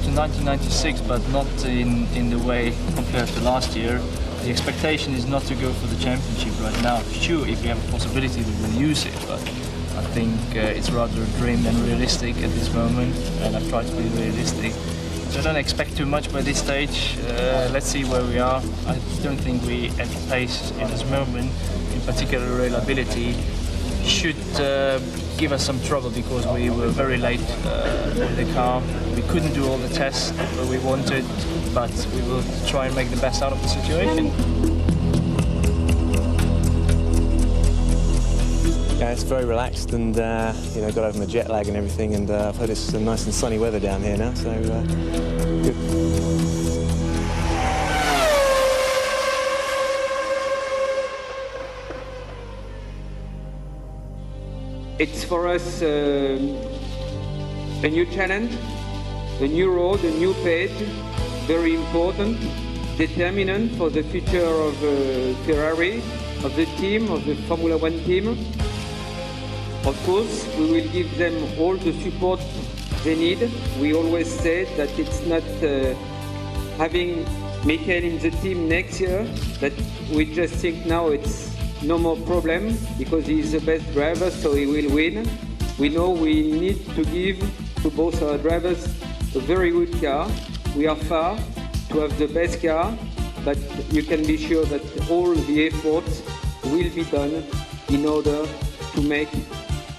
to 1996, but not in the way compared to last year. The expectation is not to go for the championship right now. Sure, if we have a possibility, we will use it, but I think it's rather a dream than realistic at this moment, and I've tried to be realistic. So I don't expect too much by this stage. Let's see where we are. I don't think we at pace in this moment, in particular reliability, should give us some trouble because we were very late with the car. We couldn't do all the tests that we wanted, but we will try and make the best out of the situation. Yeah, it's very relaxed and you know, got over my jet lag and everything, and I've heard it's nice and sunny weather down here now, so good. It's for us a new challenge, a new road, a new page, very important, determinant for the future of Ferrari, of the team, of the Formula One team. Of course, we will give them all the support they need. We always say that it's not having Michael in the team next year, that we just think now it's no more problem because he is the best driver, so he will win. We know we need to give to both our drivers a very good car. We are far to have the best car, but you can be sure that all the efforts will be done in order to make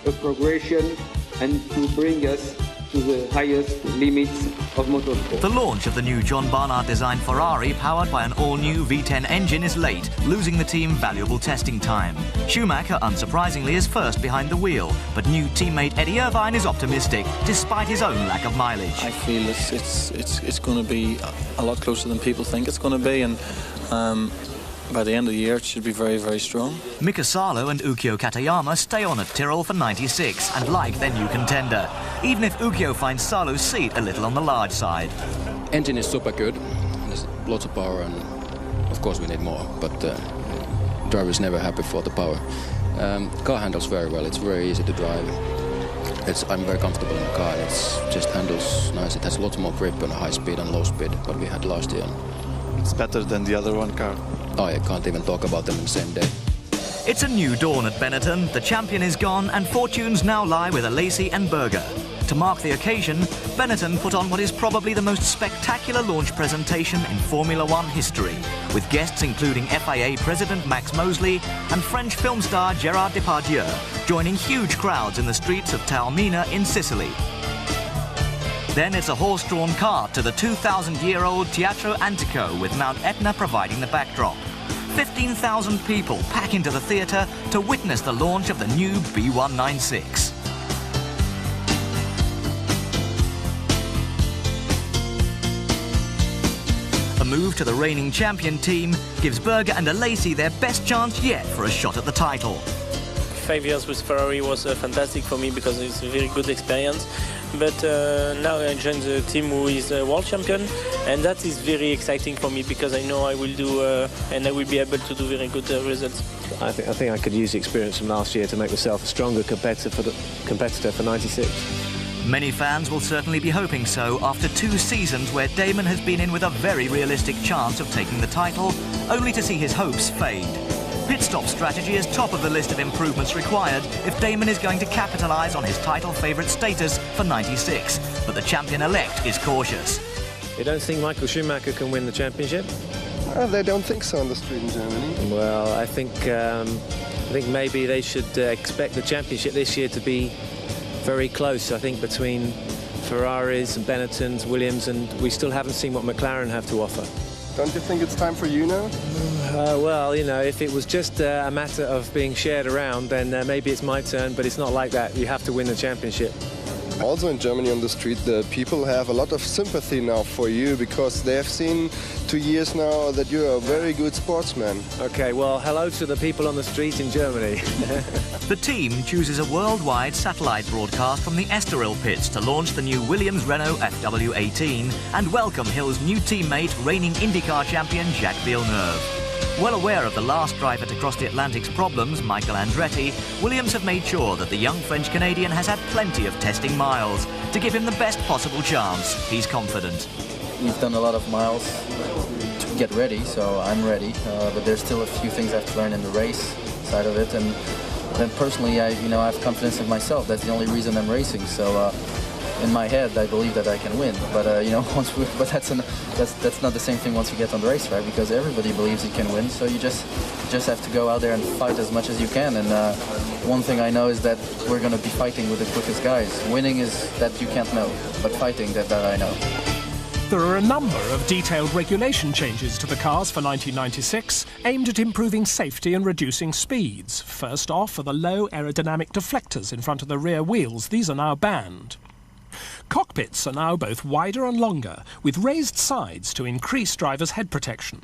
a progression and to bring us to the highest limits of motorsport. The launch of the new John Barnard-designed Ferrari, powered by an all-new V10 engine, is late, losing the team valuable testing time. Schumacher, unsurprisingly, is first behind the wheel, but new teammate Eddie Irvine is optimistic, despite his own lack of mileage. I feel it's going to be a lot closer than people think it's going to be, and by the end of the year, it should be very, very strong. Mika Salo and Ukyo Katayama stay on at Tyrrell for 96 and like their new contender, even if Ukyo finds Salo's seat a little on the large side. Engine is super good. There's lots of power, and of course we need more, but driver is never happy for the power. Car handles very well. It's very easy to drive. I'm very comfortable in the car. It just handles nice. It has lots more grip on high speed and low speed what we had last year. It's better than the other one car. Oh, I can't even talk about them in the same day. It's a new dawn at Benetton. The champion is gone and fortunes now lie with Alesi and Berger. To mark the occasion, Benetton put on what is probably the most spectacular launch presentation in Formula One history, with guests including FIA President Max Mosley and French film star Gérard Depardieu, joining huge crowds in the streets of Taormina in Sicily. Then it's a horse-drawn cart to the 2,000-year-old Teatro Antico, with Mount Etna providing the backdrop. 15,000 people pack into the theatre to witness the launch of the new B196. A move to the reigning champion team gives Berger and Alesi their best chance yet for a shot at the title. 5 years with Ferrari was fantastic for me because it's a very good experience. But now I join the team who is a world champion, and that is very exciting for me because I know I will do and I will be able to do very good results. I think I could use the experience from last year to make myself a stronger competitor for 96. Many fans will certainly be hoping so after 2 seasons where Damon has been in with a very realistic chance of taking the title, only to see his hopes fade. Pit stop strategy is top of the list of improvements required if Damon is going to capitalise on his title favourite status for 96. But the champion-elect is cautious. You don't think Michael Schumacher can win the championship? They don't think so on the street in Germany. Well, I think maybe they should expect the championship this year to be very close. I think between Ferraris and Benettons, Williams, and we still haven't seen what McLaren have to offer. Don't you think it's time for you now? Well, you know, if it was just a matter of being shared around, then maybe it's my turn, but it's not like that. You have to win the championship. Also in Germany on the street, the people have a lot of sympathy now for you because they have seen 2 years now that you're a very good sportsman. Okay, well, hello to the people on the street in Germany. The team chooses a worldwide satellite broadcast from the Estoril pits to launch the new Williams Renault FW18 and welcome Hill's new teammate, reigning IndyCar champion Jaques Villeneuve. Well aware of the last driver to cross the Atlantic's problems, Michael Andretti, Williams have made sure that the young French-Canadian has had plenty of testing miles to give him the best possible chance. He's confident. We've done a lot of miles to get ready, so I'm ready. But there's still a few things I have to learn in the race side of it. And then personally, I have confidence in myself. That's the only reason I'm racing. So in my head, I believe that I can win. But but that's not the same thing once you get on the racetrack, because everybody believes you can win. So you just have to go out there and fight as much as you can. And one thing I know is that we're going to be fighting with the quickest guys. Winning is that you can't know, but fighting, that I know. There are a number of detailed regulation changes to the cars for 1996 aimed at improving safety and reducing speeds. First off are the low aerodynamic deflectors in front of the rear wheels. These are now banned. Cockpits are now both wider and longer, with raised sides to increase drivers' head protection.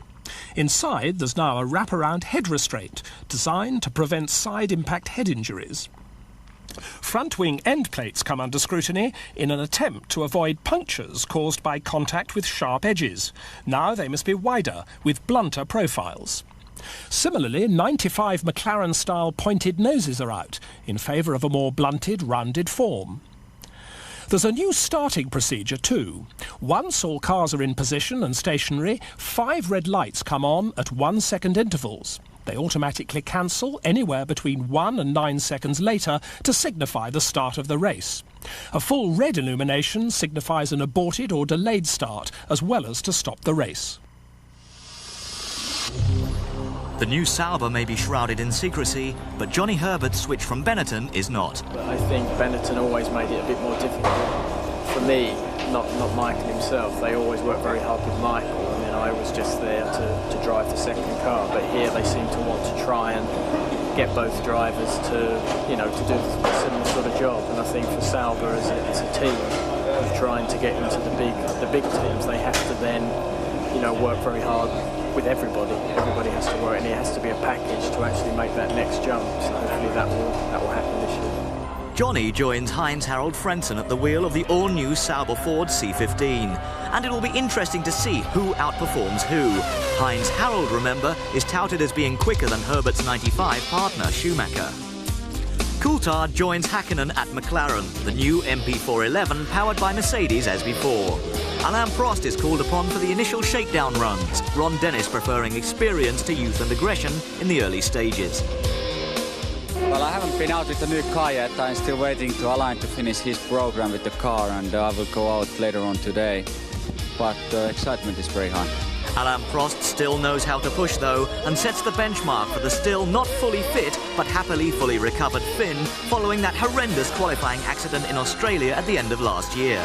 Inside, there's now a wraparound head restraint designed to prevent side impact head injuries. Front wing end plates come under scrutiny in an attempt to avoid punctures caused by contact with sharp edges. Now they must be wider, with blunter profiles. Similarly, 95 McLaren-style pointed noses are out, in favour of a more blunted, rounded form. There's a new starting procedure too. Once all cars are in position and stationary, 5 red lights come on at 1 second intervals. They automatically cancel anywhere between 1 and 9 seconds later to signify the start of the race. A full red illumination signifies an aborted or delayed start, as well as to stop the race. The new Sauber may be shrouded in secrecy, but Johnny Herbert's switch from Benetton is not. I think Benetton always made it a bit more difficult. For me, not Michael himself. They always worked very hard with Michael, and then I was just there to drive the second car. But here they seem to want to try and get both drivers to do a similar sort of job. And I think for Sauber as a team, trying to get into the big teams, they have to then work very hard with everybody. Everybody has to work, and it has to be a package to actually make that next jump. So hopefully that will happen this year. Johnny joins Heinz-Harald Frentzen at the wheel of the all-new Sauber Ford C15. And it will be interesting to see who outperforms who. Heinz-Harald, remember, is touted as being quicker than Herbert's 95 partner, Schumacher. Coulthard joins Hakkinen at McLaren, the new MP411 powered by Mercedes as before. Alain Prost is called upon for the initial shakedown runs, Ron Dennis preferring experience to youth and aggression in the early stages. Well, I haven't been out with the new car yet. I'm still waiting to Alain to finish his program with the car, and I will go out later on today. But the excitement is very high. Alain Prost still knows how to push though, and sets the benchmark for the still not fully fit but happily fully recovered Finn following that horrendous qualifying accident in Australia at the end of last year.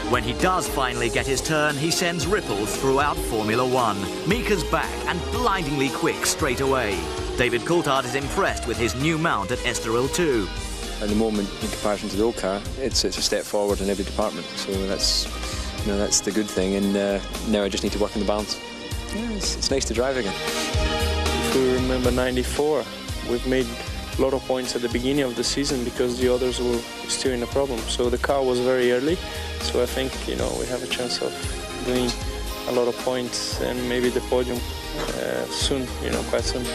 When he does finally get his turn, he sends ripples throughout Formula One. Mika's back and blindingly quick straight away. David Coulthard is impressed with his new mount at Estoril too. At the moment, in comparison to the old car, it's a step forward in every department. So that's the good thing. And now I just need to work on the balance. Yeah, it's nice to drive again. If we remember '94, we've made a lot of points at the beginning of the season because the others were still in a problem. So the car was very early. So I think we have a chance of doing a lot of points and maybe the podium soon. Quite soon.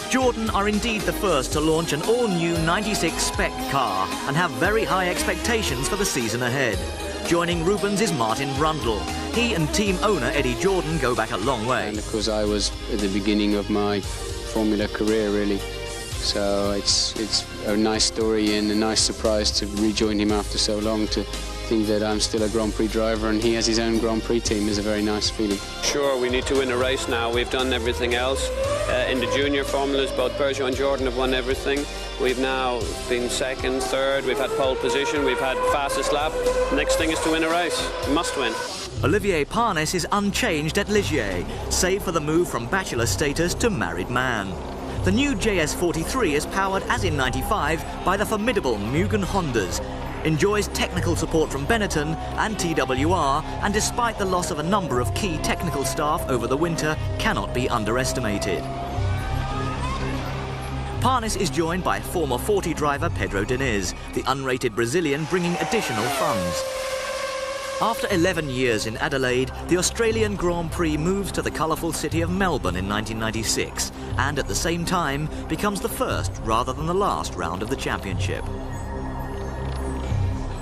Jordan are indeed the first to launch an all-new 96 spec car and have very high expectations for the season ahead. Joining Rubens is Martin Brundle. He and team owner Eddie Jordan go back a long way. And of course I was at the beginning of my Formula career really. So it's a nice story and a nice surprise to rejoin him after so long, to think that I'm still a Grand Prix driver and he has his own Grand Prix team is a very nice feeling. Sure, we need to win a race now. We've done everything else. In the junior formulas, both Berger and Jordan have won everything. We've now been second, third, we've had pole position, we've had fastest lap. Next thing is to win a race. We must win. Olivier Panis is unchanged at Ligier, save for the move from bachelor status to married man. The new JS43 is powered, as in '95, by the formidable Mugen Hondas, enjoys technical support from Benetton and TWR, and despite the loss of a number of key technical staff over the winter, cannot be underestimated. Panis is joined by former 40 driver Pedro Diniz, the unrated Brazilian bringing additional funds. After 11 years in Adelaide, the Australian Grand Prix moves to the colourful city of Melbourne in 1996 and at the same time becomes the first rather than the last round of the championship.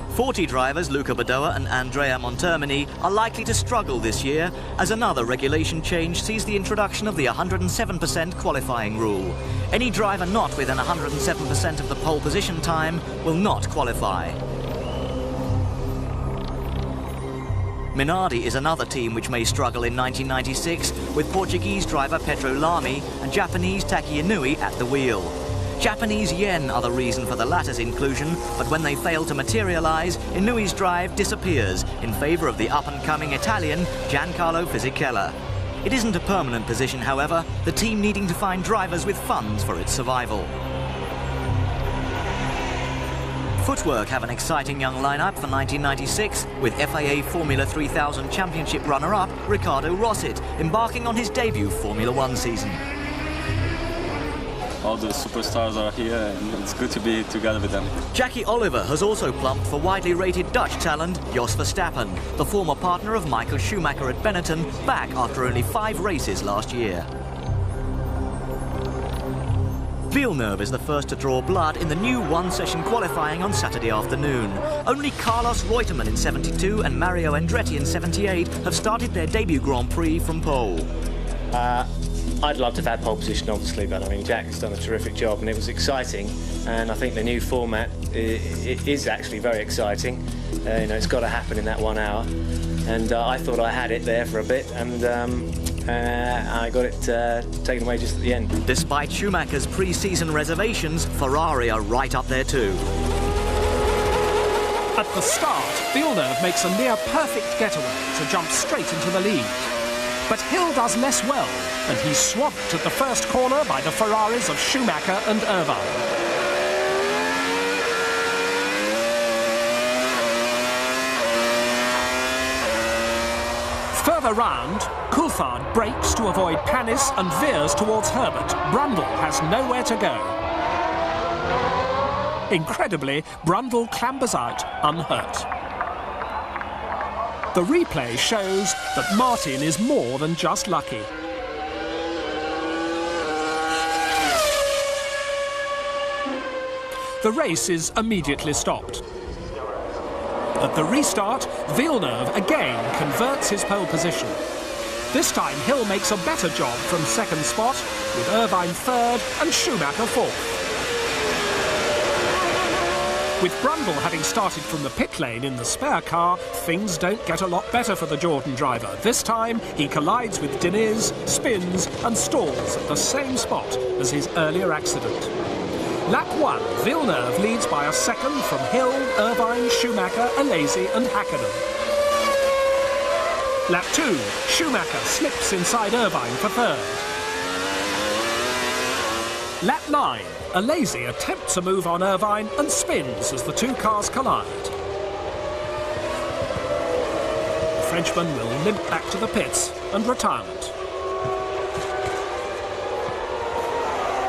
40 drivers Luca Badoa and Andrea Montermini are likely to struggle this year as another regulation change sees the introduction of the 107% qualifying rule. Any driver not within 107% of the pole position time will not qualify. Minardi is another team which may struggle in 1996 with Portuguese driver Pedro Lamy and Japanese Taki Inui at the wheel. Japanese yen are the reason for the latter's inclusion, but when they fail to materialise, Inui's drive disappears in favour of the up-and-coming Italian Giancarlo Fisichella. It isn't a permanent position, however, the team needing to find drivers with funds for its survival. Footwork have an exciting young lineup for 1996, with FIA Formula 3000 Championship runner-up Riccardo Rossit embarking on his debut Formula 1 season. All the superstars are here and it's good to be together with them. Jackie Oliver has also plumped for widely rated Dutch talent Jos Verstappen, the former partner of Michael Schumacher at Benetton, back after only 5 races last year. Villeneuve is the first to draw blood in the new one-session qualifying on Saturday afternoon. Only Carlos Reutemann in 72 and Mario Andretti in 78 have started their debut Grand Prix from pole. I'd love to have had pole position, obviously, but I mean, Jack's done a terrific job and it was exciting. And I think the new format it is actually very exciting. You know, it's got to happen in that 1 hour. And I thought I had it there for a bit, and I got it taken away just at the end. Despite Schumacher's pre-season reservations, Ferrari are right up there too. At the start, Villeneuve makes a near-perfect getaway to jump straight into the lead. But Hill does less well, and he's swamped at the first corner by the Ferraris of Schumacher and Irvine. Further round, Coulthard brakes to avoid Panis and veers towards Herbert. Brundle has nowhere to go. Incredibly, Brundle clambers out unhurt. The replay shows that Martin is more than just lucky. The race is immediately stopped. At the restart, Villeneuve again converts his pole position. This time Hill makes a better job from second spot, with Irvine third and Schumacher fourth. With Brundle having started from the pit lane in the spare car, things don't get a lot better for the Jordan driver. This time he collides with Diniz, spins and stalls at the same spot as his earlier accident. Lap 1, Villeneuve leads by a second from Hill, Irvine, Schumacher, Alesi and Hakkinen. Lap 2, Schumacher slips inside Irvine for third. Lap 9, Alesi attempts a move on Irvine and spins as the two cars collide. The Frenchman will limp back to the pits and retirement.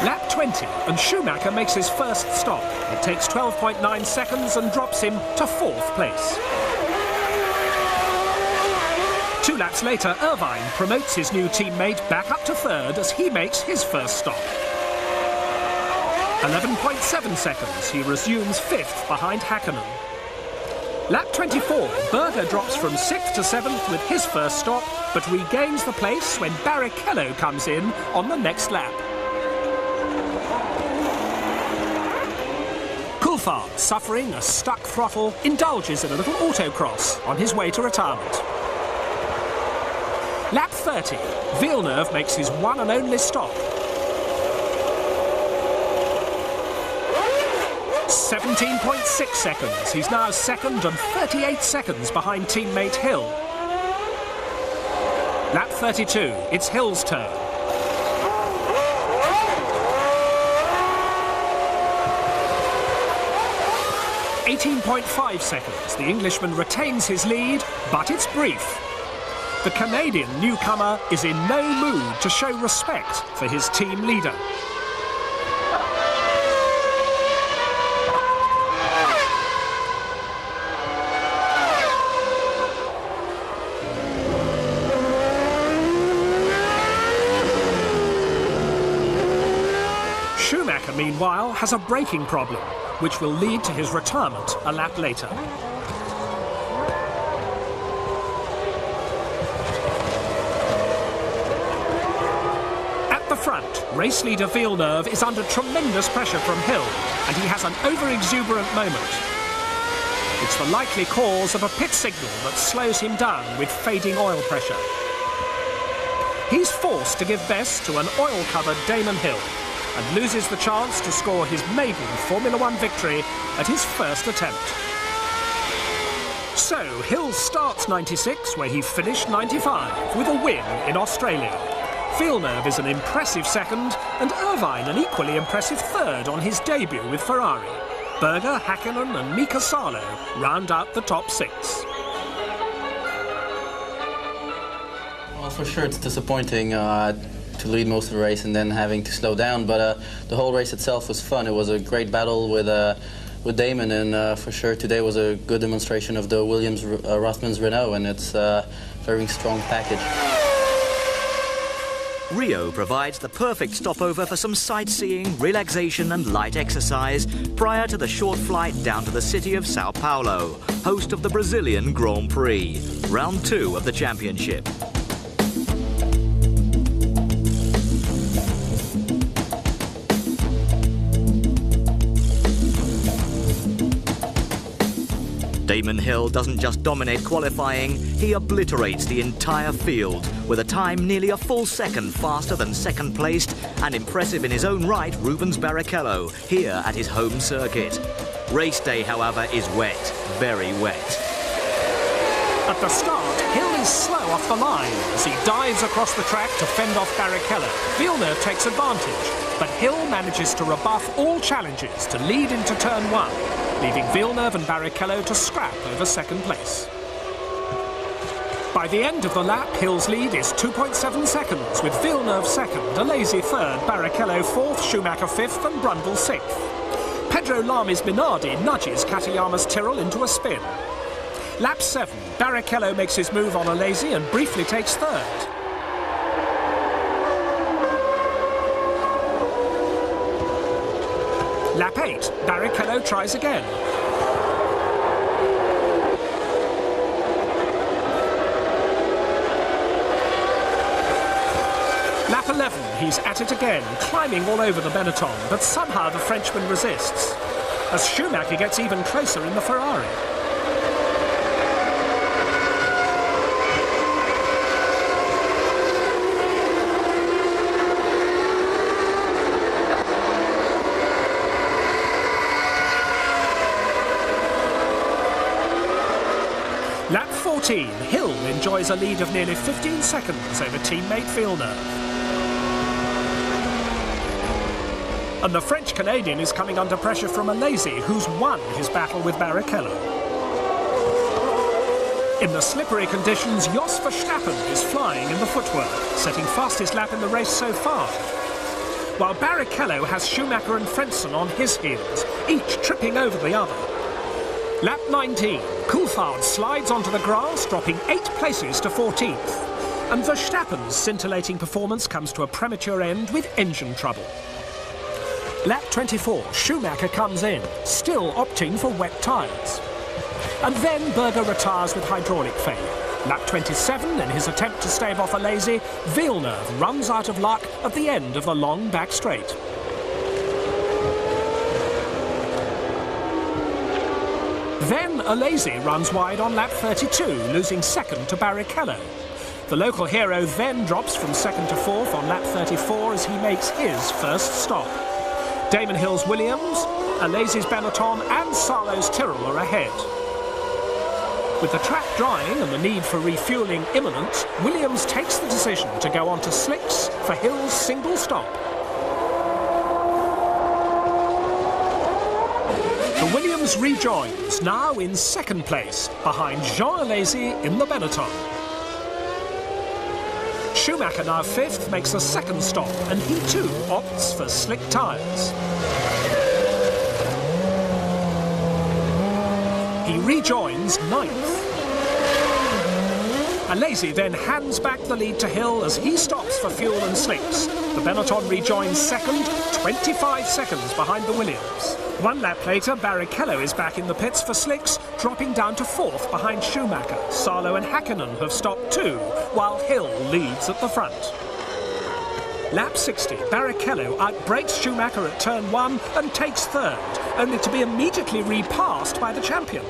Lap 20, and Schumacher makes his first stop. It takes 12.9 seconds and drops him to fourth place. 2 laps later, Irvine promotes his new teammate back up to third as he makes his first stop. 11.7 seconds, he resumes fifth behind Hakkinen. Lap 24, Berger drops from 6th to 7th with his first stop, but regains the place when Barrichello comes in on the next lap. Coulthard, suffering a stuck throttle, indulges in a little autocross on his way to retirement. Lap 30, Villeneuve makes his one and only stop. 17.6 seconds, he's now second and 38 seconds behind teammate Hill. Lap 32, it's Hill's turn. 18.5 seconds, the Englishman retains his lead, but it's brief. The Canadian newcomer is in no mood to show respect for his team leader. meanwhile, has a braking problem, which will lead to his retirement a lap later. At the front, race leader Villeneuve is under tremendous pressure from Hill, and he has an over-exuberant moment. It's the likely cause of a pit signal that slows him down with fading oil pressure. He's forced to give best to an oil-covered Damon Hill and loses the chance to score his maiden Formula One victory at his first attempt. So, Hill starts 96 where he finished 95 with a win in Australia. Villeneuve is an impressive second and Irvine an equally impressive third on his debut with Ferrari. Berger, Häkkinen and Mika Salo round out the top six. Well, for sure it's disappointing to lead most of the race and then having to slow down, but the whole race itself was fun. It was a great battle with Damon, and for sure today was a good demonstration of the Williams Renault, and it's a very strong package. Rio provides the perfect stopover for some sightseeing, relaxation and light exercise prior to the short flight down to the city of Sao Paulo, host of the Brazilian Grand Prix, round 2 of the championship. Damon Hill doesn't just dominate qualifying, he obliterates the entire field with a time nearly a full second faster than second-placed and impressive in his own right Rubens Barrichello here at his home circuit. Race day, however, is wet, very wet. At the start, Hill is slow off the line as he dives across the track to fend off Barrichello. Villeneuve takes advantage, but Hill manages to rebuff all challenges to lead into turn 1, leaving Villeneuve and Barrichello to scrap over second place. By the end of the lap, Hill's lead is 2.7 seconds, with Villeneuve second, a lazy third, Barrichello fourth, Schumacher fifth and Brundle sixth. Pedro Lami's Minardi nudges Katayama's Tyrrell into a spin. Lap 7, Barrichello makes his move on Alesi and briefly takes third. Lap 8, Barrichello tries again. Lap 11, he's at it again, climbing all over the Benetton, but somehow the Frenchman resists, as Schumacher gets even closer in the Ferrari. Lap 14, Hill enjoys a lead of nearly 15 seconds over teammate Villeneuve. And the French-Canadian is coming under pressure from Alesi, who's won his battle with Barrichello. In the slippery conditions, Jos Verstappen is flying in the footwork, setting fastest lap in the race so far. While Barrichello has Schumacher and Frentzen on his heels, each tripping over the other. Lap 19, Coulthard slides onto the grass, dropping 8 places to 14th. And Verstappen's scintillating performance comes to a premature end with engine trouble. Lap 24, Schumacher comes in, still opting for wet tyres. And then Berger retires with hydraulic failure. Lap 27, in his attempt to stave off Alesi, Villeneuve runs out of luck at the end of the long back straight. Then Alesi runs wide on lap 32, losing second to Barrichello. The local hero then drops from second to fourth on lap 34 as he makes his first stop. Damon Hill's Williams, Alesi's Benetton and Salo's Tyrrell are ahead. With the track drying and the need for refuelling imminent, Williams takes the decision to go on to slicks for Hill's single stop. The Williams rejoins, now in second place, behind Jean Alesi in the Benetton. Schumacher, now fifth, makes a second stop, and he too opts for slick tyres. He rejoins ninth. Alesi then hands back the lead to Hill as he stops for fuel and slicks. The Benetton rejoins second, 25 seconds behind the Williams. 1 lap later, Barrichello is back in the pits for slicks, dropping down to 4th behind Schumacher. Salo and Hakkinen have stopped too, while Hill leads at the front. Lap 60, Barrichello outbrakes Schumacher at turn 1 and takes 3rd, only to be immediately repassed by the champion.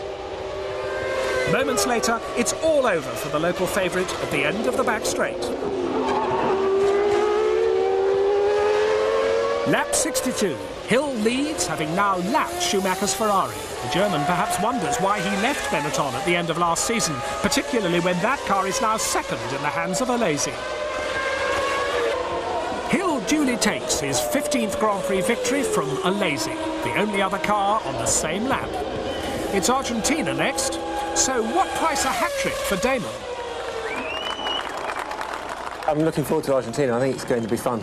Moments later, it's all over for the local favourite at the end of the back straight. Lap 62. Hill leads, having now lapped Schumacher's Ferrari. The German perhaps wonders why he left Benetton at the end of last season, particularly when that car is now second in the hands of Alesi. Hill duly takes his 15th Grand Prix victory from Alesi, the only other car on the same lap. It's Argentina next, so what price a hat-trick for Damon? I'm looking forward to Argentina. I think it's going to be fun.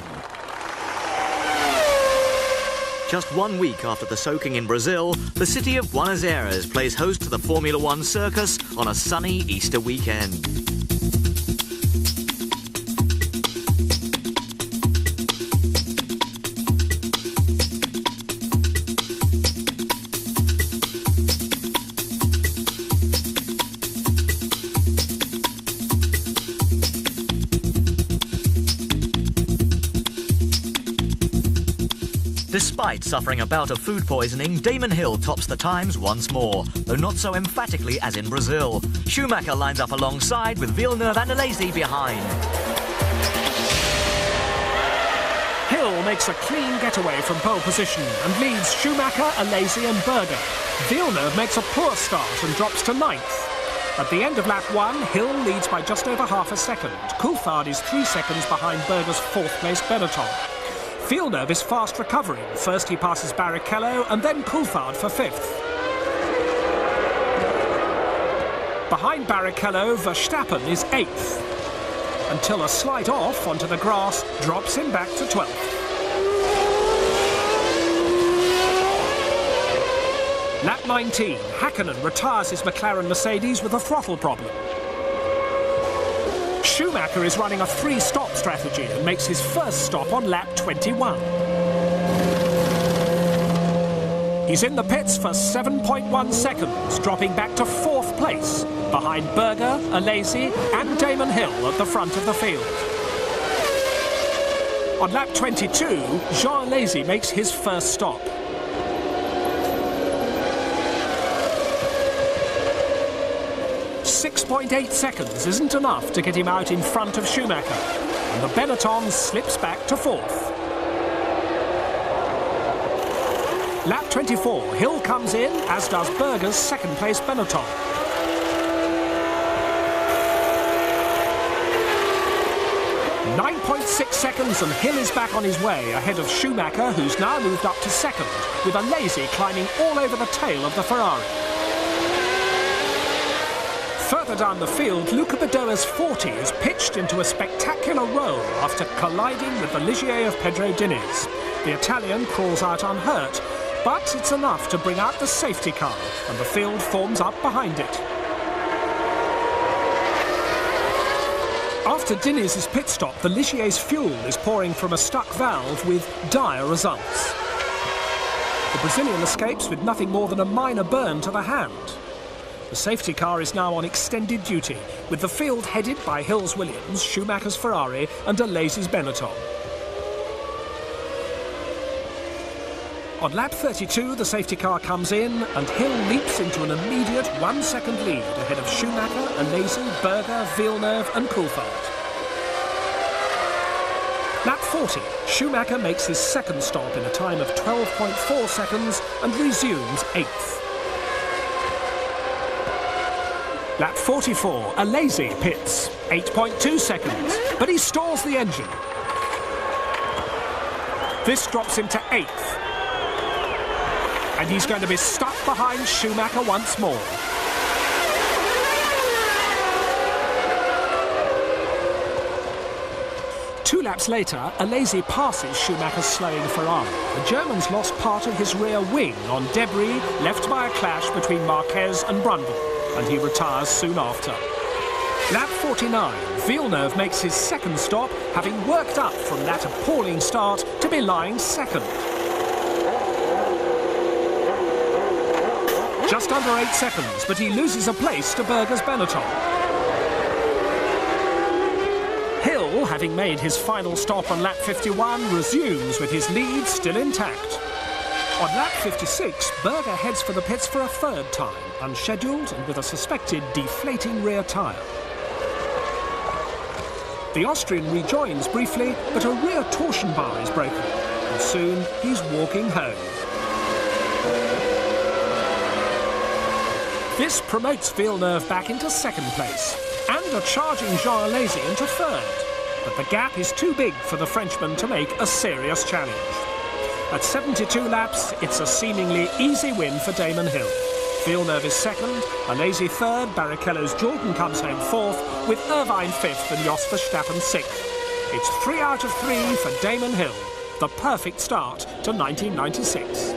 Just 1 week after the soaking in Brazil, the city of Buenos Aires plays host to the Formula One circus on a sunny Easter weekend. Despite suffering a bout of food poisoning, Damon Hill tops the times once more, though not so emphatically as in Brazil. Schumacher lines up alongside with Villeneuve and Alesi behind. Hill makes a clean getaway from pole position and leads Schumacher, Alesi and Berger. Villeneuve makes a poor start and drops to 9th. At the end of lap 1, Hill leads by just over half a second. Coulthard is 3 seconds behind Berger's 4th place Benetton. Villeneuve is fast recovering. First he passes Barrichello and then Coulthard for 5th. Behind Barrichello, Verstappen is 8th, until a slight off onto the grass drops him back to 12th. Lap 19, Hakkinen retires his McLaren Mercedes with a throttle problem. Schumacher is running a 3-stop strategy and makes his first stop on lap 21. He's in the pits for 7.1 seconds, dropping back to 4th place, behind Berger, Alesi and Damon Hill at the front of the field. On lap 22, Jean Alesi makes his first stop. 6.8 seconds isn't enough to get him out in front of Schumacher, and the Benetton slips back to 4th. Lap 24, Hill comes in, as does Berger's 2nd place Benetton. .6 seconds and Hill is back on his way, ahead of Schumacher, who's now moved up to 2nd, with Alesi climbing all over the tail of the Ferrari. Further down the field, Luca Badoer's 40 is pitched into a spectacular roll after colliding with the Ligier of Pedro Diniz. The Italian crawls out unhurt, but it's enough to bring out the safety car, and the field forms up behind it. After Diniz's pit stop, the Ligier's fuel is pouring from a stuck valve with dire results. The Brazilian escapes with nothing more than a minor burn to the hand. The safety car is now on extended duty, with the field headed by Hill's Williams, Schumacher's Ferrari and Alesi's Benetton. On lap 32, the safety car comes in and Hill leaps into an immediate 1 second lead ahead of Schumacher, Alesi, Berger, Villeneuve and Coulthard. Lap 40, Schumacher makes his 2nd stop in a time of 12.4 seconds and resumes 8th. Lap 44, Alesi pits, 8.2 seconds, but he stalls the engine. This drops him to 8th. And he's going to be stuck behind Schumacher once more. Two laps later, Alesi passes Schumacher's slowing Ferrari. The German's lost part of his rear wing on debris left by a clash between Marquez and Brundle, and he retires soon after. Lap 49, Villeneuve makes his second stop, having worked up from that appalling start to be lying second. Just under 8 seconds, but he loses a place to Berger's Benetton. Hill, having made his final stop on lap 51, resumes with his lead still intact. On lap 56, Berger heads for the pits for a third time, unscheduled and with a suspected deflating rear tyre. The Austrian rejoins briefly, but a rear torsion bar is broken, and soon he's walking home. This promotes Villeneuve back into second place, and a charging Jean Alesi into third. But the gap is too big for the Frenchman to make a serious challenge. At 72 laps, it's a seemingly easy win for Damon Hill. Villeneuve is second, Alesi third, Barrichello's Jordan comes home fourth, with Irvine fifth and Jos Verstappen sixth. It's 3 out of 3 for Damon Hill, the perfect start to 1996.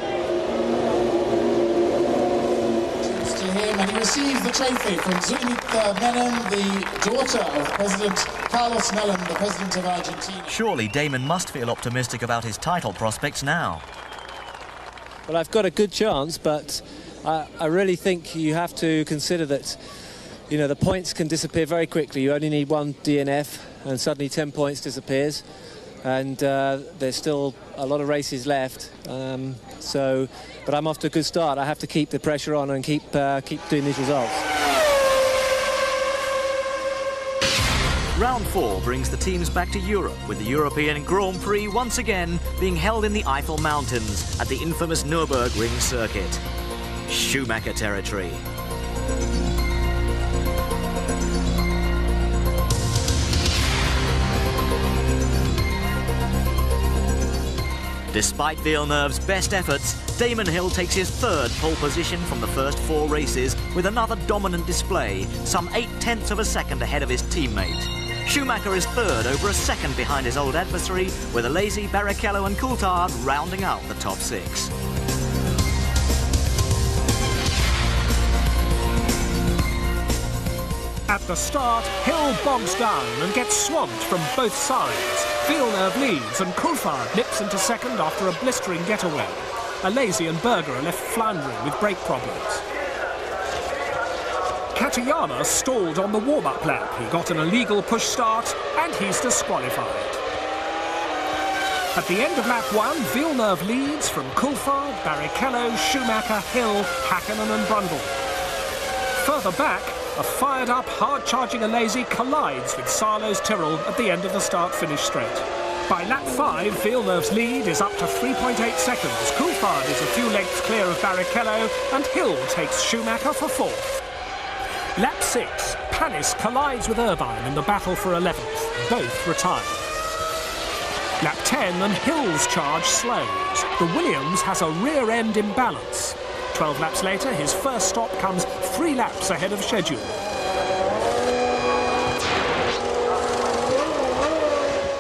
To him, and he receives the trophy from Zulmit Menem, the daughter of President Carlos Menem, the president of Argentina. Surely Damon must feel optimistic about his title prospects now. Well, I've got a good chance, but I really think you have to consider that, you know, the points can disappear very quickly. You only need one DNF and suddenly 10 points disappears, and there's still a lot of races left. But I'm off to a good start. I have to keep the pressure on and keep doing these results. Round 4 brings the teams back to Europe, with the European Grand Prix once again being held in the Eifel Mountains at the infamous Nürburgring circuit. Schumacher territory. Despite Villeneuve's best efforts, Damon Hill takes his third pole position from the first 4 races with another dominant display, some 0.8 of a second ahead of his teammate. Schumacher is third, over a second behind his old adversary, with Alesi, Barrichello and Coulthard rounding out the top 6. At the start, Hill bogs down and gets swamped from both sides. Villeneuve leads and Coulthard nips into second after a blistering getaway. Alesi and Berger are left floundering with brake problems. Katayama stalled on the warm-up lap. He got an illegal push start and he's disqualified. At the end of lap 1, Villeneuve leads from Coulthard, Barrichello, Schumacher, Hill, Hakkinen and Brundle. Further back, a fired-up, hard-charging Alesi collides with Sarlo's Tyrrell at the end of the start-finish straight. By lap 5, Villeneuve's lead is up to 3.8 seconds. Coulthard is a few lengths clear of Barrichello, and Hill takes Schumacher for 4th. Lap 6, Panis collides with Irvine in the battle for 11th. Both retire. Lap 10, and Hill's charge slows. The Williams has a rear-end imbalance. 12 laps later, his first stop comes 3 laps ahead of schedule.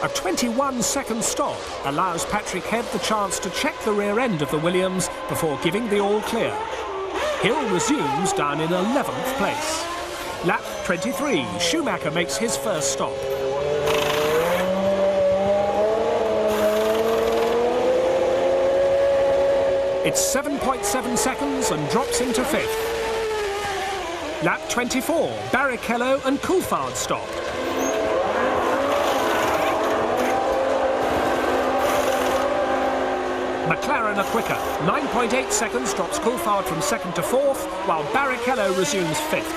A 21-second stop allows Patrick Head the chance to check the rear end of the Williams before giving the all clear. Hill resumes down in 11th place. Lap 23, Schumacher makes his first stop. It's 7.7 seconds and drops into 5th. Lap 24, Barrichello and Coulthard stop. McLaren are quicker. 9.8 seconds drops Coulthard from 2nd to 4th, while Barrichello resumes 5th.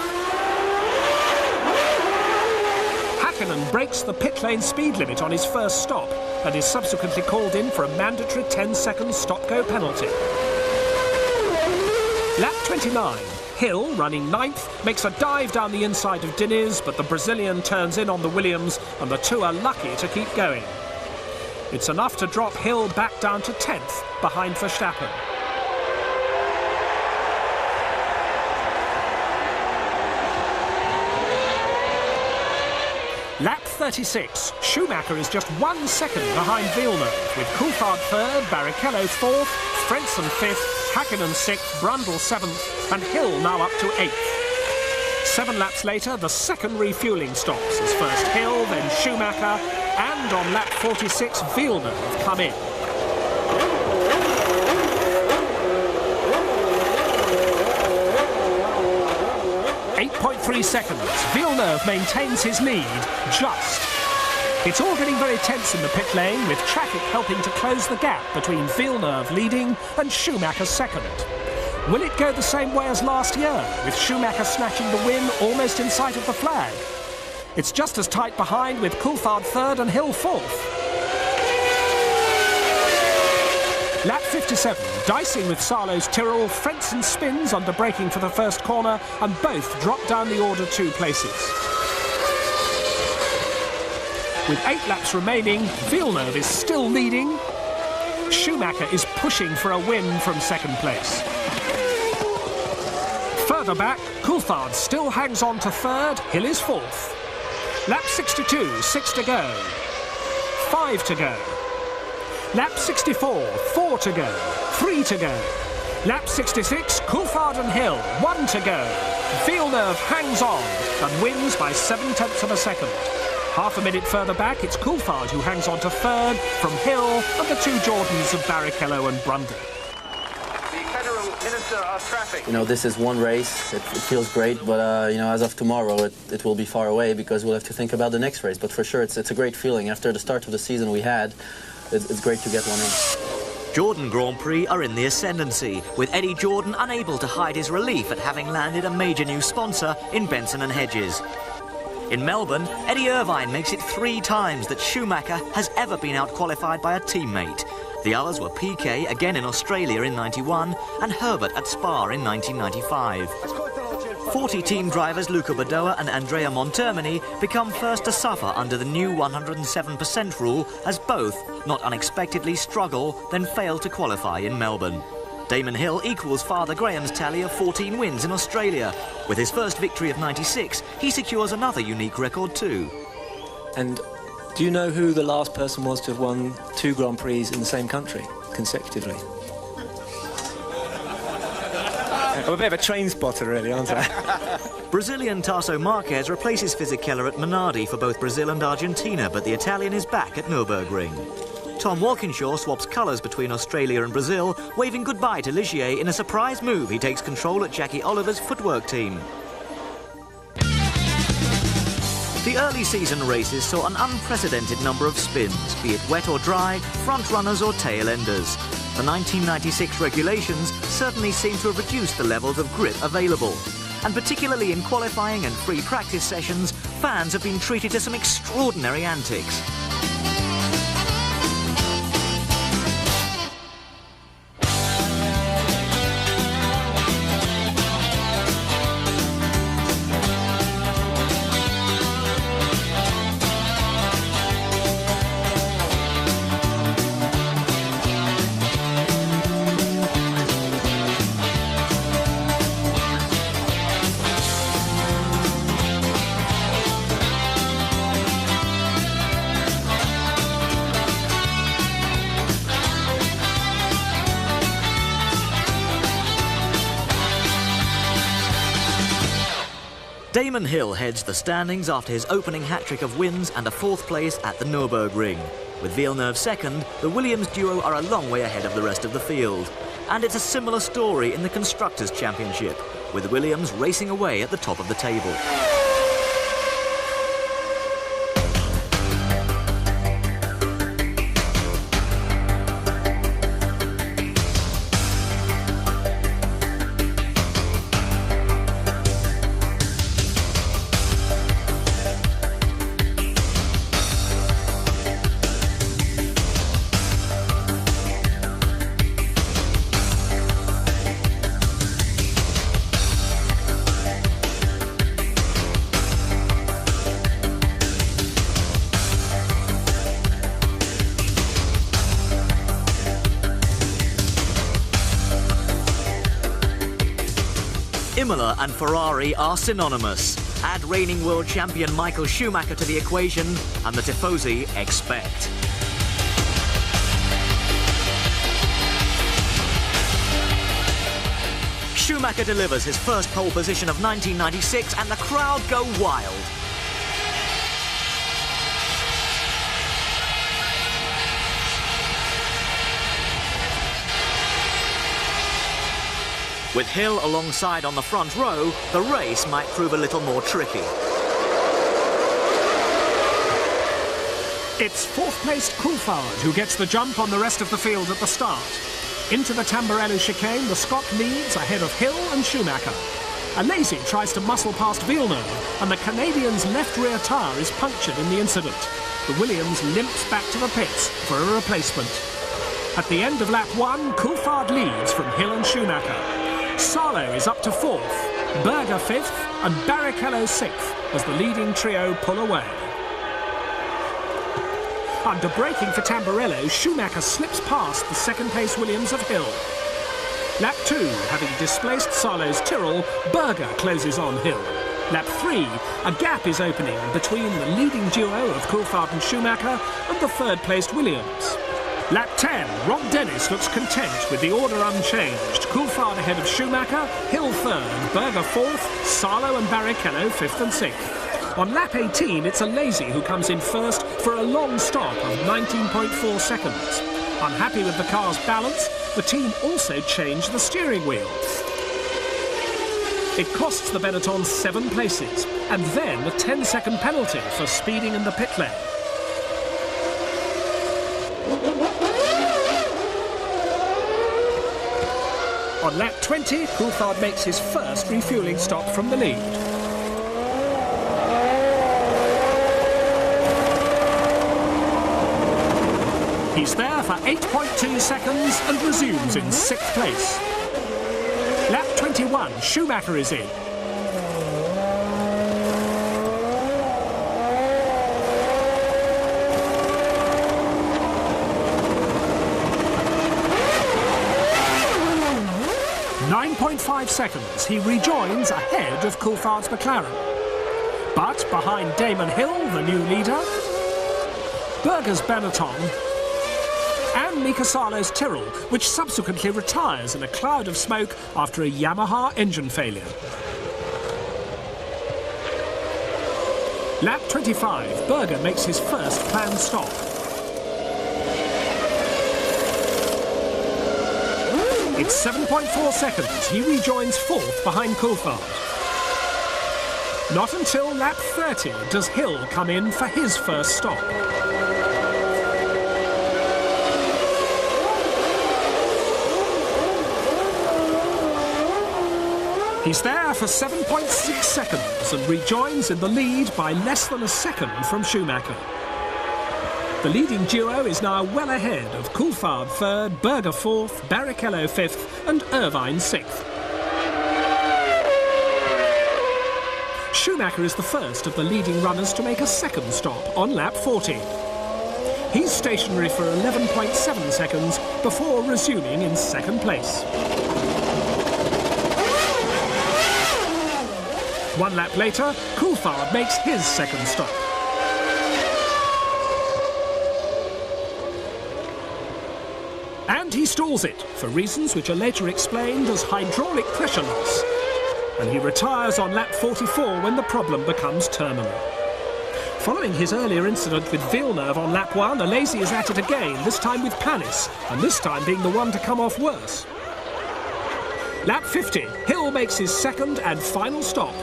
Hakkinen breaks the pit lane speed limit on his first stop and is subsequently called in for a mandatory 10-second stop-go penalty. Lap 29. Hill, running 9th, makes a dive down the inside of Diniz, but the Brazilian turns in on the Williams and the two are lucky to keep going. It's enough to drop Hill back down to 10th, behind Verstappen. Lap 36. Schumacher is just 1 second behind Villeneuve, with Coulthard 3rd, Barrichello 4th, Frentzen 5th, Hakkinen 6th, Brundle 7th, and Hill now up to 8th. 7 laps later, the second refuelling stops as first Hill, then Schumacher, and on lap 46, Villeneuve come in. .3 seconds. Villeneuve maintains his lead, just. It's all getting very tense in the pit lane, with traffic helping to close the gap between Villeneuve leading and Schumacher second. Will it go the same way as last year, with Schumacher snatching the win almost in sight of the flag? It's just as tight behind, with Coulthard third and Hill fourth. Lap 57, dicing with Salo's Tyrrell, Frentzen spins under braking for the first corner, and both drop down the order 2 places. With 8 laps remaining, Villeneuve is still leading. Schumacher is pushing for a win from second place. Further back, Coulthard still hangs on to third, Hill is fourth. Lap 62, 6 to go. 5 to go. Lap 64, 4 to go, 3 to go. Lap 66, Coulthard and Hill, 1 to go. Villeneuve hangs on and wins by 7/10 of a second. Half a minute further back, it's Coulthard who hangs on to third from Hill and the 2 Jordans of Barrichello and Brundle. You know, this is one race. It feels great, but you know, as of tomorrow, it will be far away because we'll have to think about the next race. But for sure, it's a great feeling. After the start of the season we had, it's great to get one in. Jordan Grand Prix are in the ascendancy, with Eddie Jordan unable to hide his relief at having landed a major new sponsor in Benson & Hedges. In Melbourne, Eddie Irvine makes it 3 times that Schumacher has ever been out-qualified by a teammate. The others were Piquet again in Australia in '91 and Herbert at Spa in 1995. 40 team drivers Luca Badoa and Andrea Montermini become first to suffer under the new 107% rule, as both, not unexpectedly, struggle, then fail to qualify in Melbourne. Damon Hill equals Father Graham's tally of 14 wins in Australia. With his first victory of '96, he secures another unique record too. And do you know who the last person was to have won 2 Grand Prix in the same country consecutively? I'm a bit of a train spotter, really, aren't I? Brazilian Tasso Marquez replaces Fisichella at Minardi for both Brazil and Argentina, but the Italian is back at Nürburgring. Tom Walkinshaw swaps colours between Australia and Brazil, waving goodbye to Ligier in a surprise move. He takes control at Jackie Oliver's footwork team. The early season races saw an unprecedented number of spins, be it wet or dry, front runners or tail enders. The 1996 regulations certainly seem to have reduced the levels of grip available. And particularly in qualifying and free practice sessions, fans have been treated to some extraordinary antics. Damon Hill heads the standings after his opening hat-trick of wins and a 4th place at the Nürburgring. With Villeneuve second, the Williams duo are a long way ahead of the rest of the field. And it's a similar story in the Constructors' Championship, with Williams racing away at the top of the table. Imola and Ferrari are synonymous. Add reigning world champion Michael Schumacher to the equation, and the Tifosi expect. Schumacher delivers his first pole position of 1996 and the crowd go wild. With Hill alongside on the front row, the race might prove a little more tricky. It's fourth-placed Coulthard who gets the jump on the rest of the field at the start. Into the Tamburello chicane, the Scot leads ahead of Hill and Schumacher. Alesi tries to muscle past Villeneuve, and the Canadian's left rear tyre is punctured in the incident. The Williams limps back to the pits for a replacement. At the end of lap 1, Coulthard leads from Hill and Schumacher. Salo is up to 4th, Berger 5th, and Barrichello 6th as the leading trio pull away. Under braking for Tamburello, Schumacher slips past the second-place Williams of Hill. Lap 2, having displaced Salo's Tyrrell, Berger closes on Hill. Lap 3, a gap is opening between the leading duo of Coulthard and Schumacher and the third-placed Williams. Lap 10, Rob Dennis looks content with the order unchanged. Coulthard ahead of Schumacher, Hill 3rd, Berger 4th, Salo and Barrichello 5th and 6th. On lap 18, it's Alesi who comes in first for a long stop of 19.4 seconds. Unhappy with the car's balance, the team also changed the steering wheel. It costs the Benetton 7 places, and then a 10-second penalty for speeding in the pit lane. On lap 20, Coulthard makes his first refuelling stop from the lead. He's there for 8.2 seconds and resumes in 6th place. Lap 21, Schumacher is in. .5 seconds, he rejoins ahead of Coulthard's McLaren. But behind Damon Hill, the new leader, Berger's Benetton, and Mika Salo's Tyrrell, which subsequently retires in a cloud of smoke after a Yamaha engine failure. Lap 25, Berger makes his first planned stop. It's 7.4 seconds. He rejoins 4th behind Coulthard. Not until lap 30 does Hill come in for his first stop. He's there for 7.6 seconds and rejoins in the lead by less than a second from Schumacher. The leading duo is now well ahead of Coulthard 3rd, Berger 4th, Barrichello 5th and Irvine 6th. Schumacher is the first of the leading runners to make a second stop on lap 40. He's stationary for 11.7 seconds before resuming in 2nd place. 1 lap later, Coulthard makes his second stop. And he stalls it, for reasons which are later explained as hydraulic pressure loss. And he retires on lap 44 when the problem becomes terminal. Following his earlier incident with Villeneuve on lap 1, Alesi is at it again, this time with Panis, and this time being the one to come off worse. Lap 50, Hill makes his second and final stop.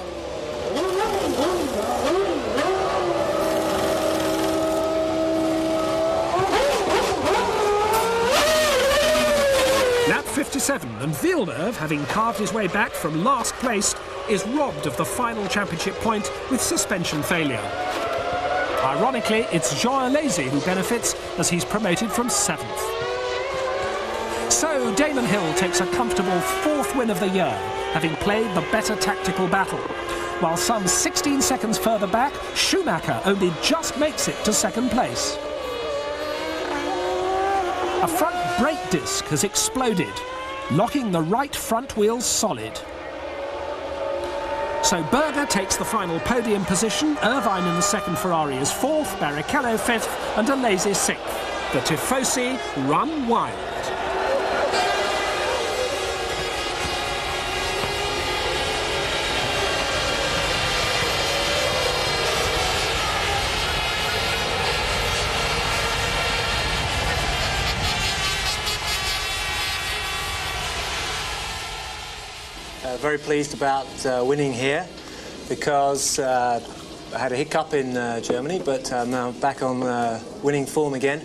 Lap 57, and Villeneuve, having carved his way back from last place, is robbed of the final championship point with suspension failure. Ironically, it's Jean Alesi who benefits as he's promoted from 7th. So Damon Hill takes a comfortable 4th win of the year, having played the better tactical battle. While some 16 seconds further back, Schumacher only just makes it to 2nd place. A front brake disc has exploded, locking the right front wheel solid. So Berger takes the final podium position, Irvine in the 2nd Ferrari is 4th, Barrichello 5th and Alesi 6th. The Tifosi run wild. Very pleased about winning here because I had a hiccup in Germany, but I'm now back on winning form again.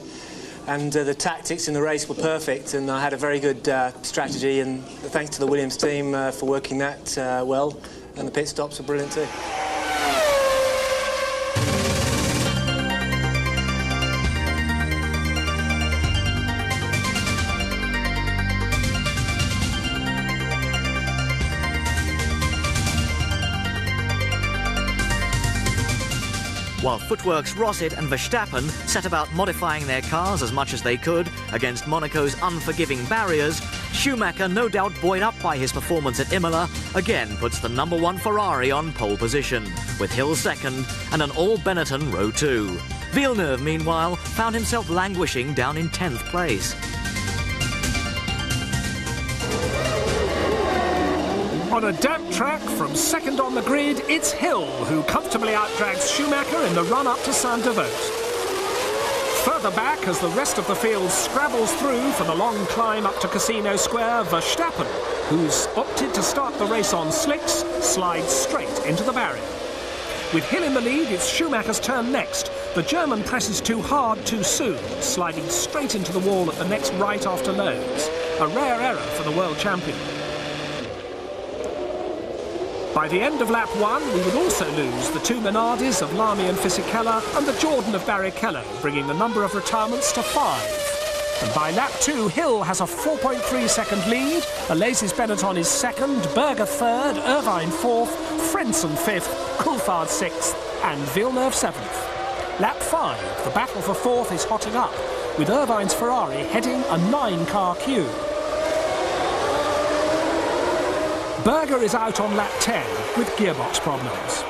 And the tactics in the race were perfect, and I had a very good strategy, and thanks to the Williams team for working that well, and the pit stops were brilliant too. While Footwork's Rosset and Verstappen set about modifying their cars as much as they could against Monaco's unforgiving barriers, Schumacher, no doubt buoyed up by his performance at Imola, again puts the #1 Ferrari on pole position, with Hill second and an all-Benetton row 2. Villeneuve, meanwhile, found himself languishing down in 10th place. On a damp track, from second on the grid, it's Hill who comfortably outdrags Schumacher in the run-up to Saint-Devote. Further back, as the rest of the field scrabbles through for the long climb up to Casino Square, Verstappen, who's opted to start the race on slicks, slides straight into the barrier. With Hill in the lead, it's Schumacher's turn next. The German presses too hard too soon, sliding straight into the wall at the next right after lows. A rare error for the world champion. By the end of lap 1, we would also lose the 2 Minardis of Lamy and Fisichella and the Jordan of Barrichello, bringing the number of retirements to 5. And by lap 2, Hill has a 4.3-second lead, Alesi's Benetton is second, Berger third, Irvine fourth, Frentzen fifth, Coulthard sixth, and Villeneuve seventh. Lap 5, the battle for fourth is hotting up, with Irvine's Ferrari heading a 9-car queue. Berger is out on lap 10 with gearbox problems.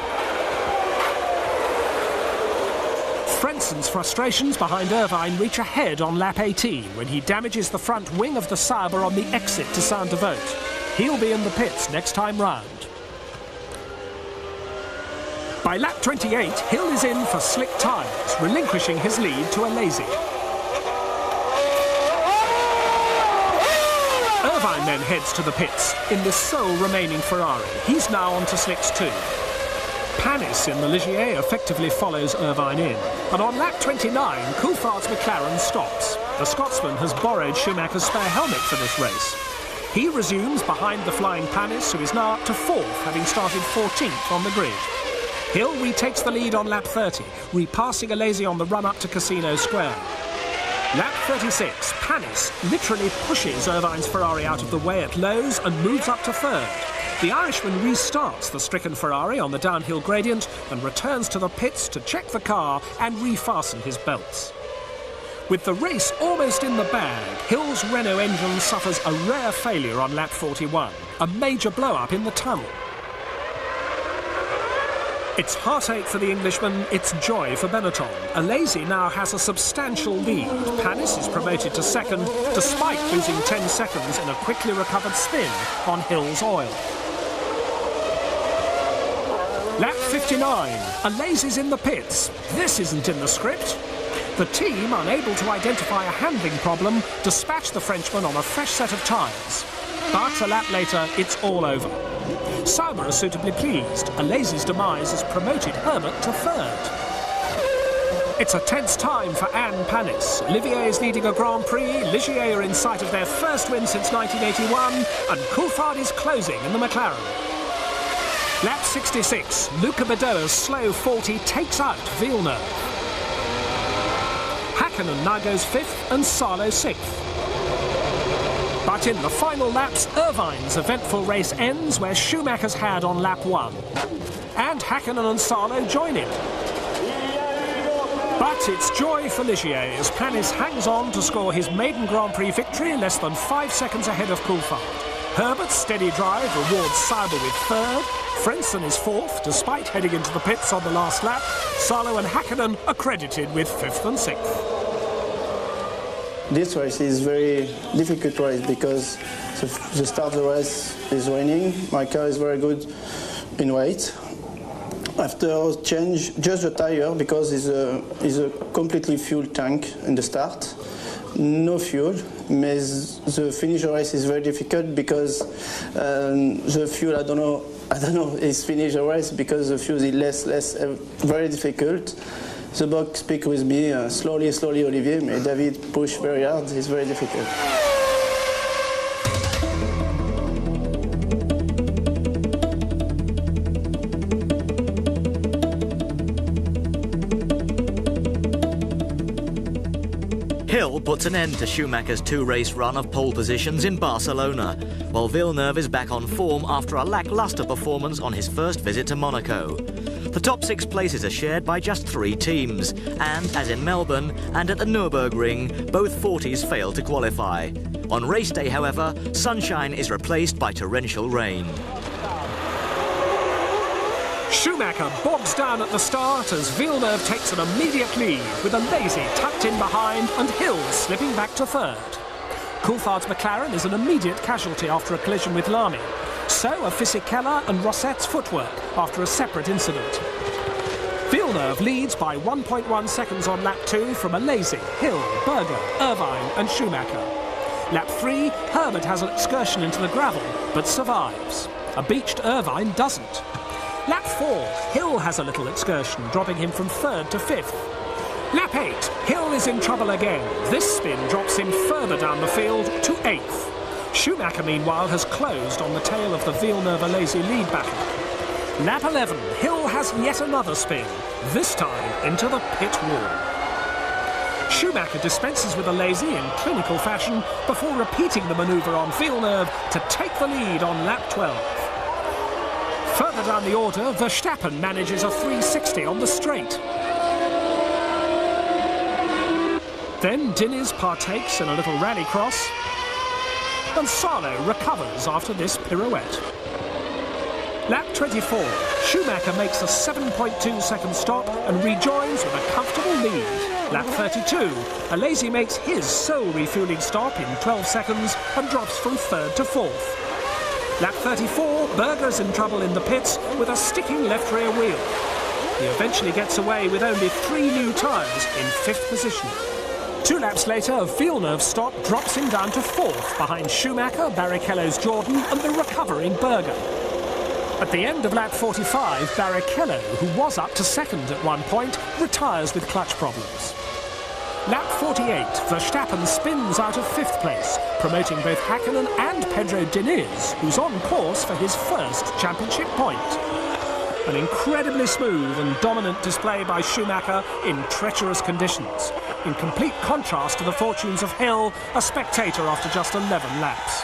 Frentzen's frustrations behind Irvine reach a head on lap 18 when he damages the front wing of the Sauber on the exit to Saint-Devote. He'll be in the pits next time round. By lap 28, Hill is in for slick tyres, relinquishing his lead to Alesi. Irvine then heads to the pits in the sole remaining Ferrari. He's now on to slicks too. Panis in the Ligier effectively follows Irvine in. And on lap 29, Coulthard's McLaren stops. The Scotsman has borrowed Schumacher's spare helmet for this race. He resumes behind the flying Panis, who is now up to 4th, having started 14th on the grid. Hill retakes the lead on lap 30, repassing Alesi on the run-up to Casino Square. Lap 36, Panis literally pushes Irvine's Ferrari out of the way at lows and moves up to 3rd. The Irishman restarts the stricken Ferrari on the downhill gradient and returns to the pits to check the car and refasten his belts. With the race almost in the bag, Hill's Renault engine suffers a rare failure on lap 41, a major blow-up in the tunnel. It's heartache for the Englishman, it's joy for Benetton. Alesi now has a substantial lead. Panis is promoted to second, despite losing 10 seconds in a quickly recovered spin on Hill's oil. Lap 59, Alesi's in the pits. This isn't in the script. The team, unable to identify a handling problem, dispatched the Frenchman on a fresh set of tyres. But a lap later, it's all over. Sauber are suitably pleased. Alesi's demise has promoted Herbert to 3rd. It's a tense time for Anne Panis. Olivier is leading a Grand Prix, Ligier are in sight of their first win since 1981, and Coulthard is closing in the McLaren. Lap 66, Luca Badoer's slow 40 takes out Villeneuve. Hakkinen now goes 5th and Salo 6th. But in the final laps, Irvine's eventful race ends where Schumacher's had on lap 1. And Hakkinen and Salo join in. But it's joy for Ligier as Panis hangs on to score his maiden Grand Prix victory less than 5 seconds ahead of Coulthard. Herbert's steady drive rewards Sauber with 3rd. Frentzen is 4th, despite heading into the pits on the last lap. Salo and Hakkinen are credited with 5th and 6th. This race is very difficult race because the start of the race is raining. My car is very good in weight. After change just the tire because it's a completely full tank in the start. No fuel, the finish of the race is very difficult because the fuel, I don't know, is finish the race because the fuel is less, very difficult. The box speak with me, slowly, Olivier, but David push very hard, it's very difficult. Hill puts an end to Schumacher's two-race run of pole positions in Barcelona, while Villeneuve is back on form after a lacklustre performance on his first visit to Monaco. The top 6 places are shared by just 3 teams, and, as in Melbourne and at the Nürburgring, both 40s failed to qualify. On race day, however, sunshine is replaced by torrential rain. Schumacher bogs down at the start as Villeneuve takes an immediate lead with a lazy tucked in behind and Hill slipping back to third. Coulthard's McLaren is an immediate casualty after a collision with Lamy. So are Fisichella and Rossette's footwork after a separate incident. Villeneuve leads by 1.1 seconds on lap 2 from a lazy Hill, Berger, Irvine and Schumacher. Lap 3, Herbert has an excursion into the gravel but survives. A beached Irvine doesn't. Lap 4, Hill has a little excursion, dropping him from 3rd to 5th. Lap 8, Hill is in trouble again. This spin drops him further down the field to 8th. Schumacher, meanwhile, has closed on the tail of the Villeneuve-Lazy lead battle. Lap 11, Hill has yet another spin, this time into the pit wall. Schumacher dispenses with a Lazy in clinical fashion before repeating the manoeuvre on Villeneuve to take the lead on lap 12. Further down the order, Verstappen manages a 360 on the straight. Then Diniz partakes in a little rallycross, and Salo recovers after this pirouette. Lap 24, Schumacher makes a 7.2 second stop and rejoins with a comfortable lead. Lap 32, Alesi makes his sole refueling stop in 12 seconds and drops from 3rd to 4th. Lap 34, Berger's in trouble in the pits with a sticking left rear wheel. He eventually gets away with only 3 new tyres in 5th position. 2 laps later, Villeneuve's stop drops him down to 4th behind Schumacher, Barrichello's Jordan and the recovering Berger. At the end of lap 45, Barrichello, who was up to 2nd at one point, retires with clutch problems. Lap 48, Verstappen spins out of 5th place, promoting both Häkkinen and Pedro Diniz, who's on course for his first championship point. An incredibly smooth and dominant display by Schumacher in treacherous conditions, in complete contrast to the fortunes of Hill, a spectator after just 11 laps.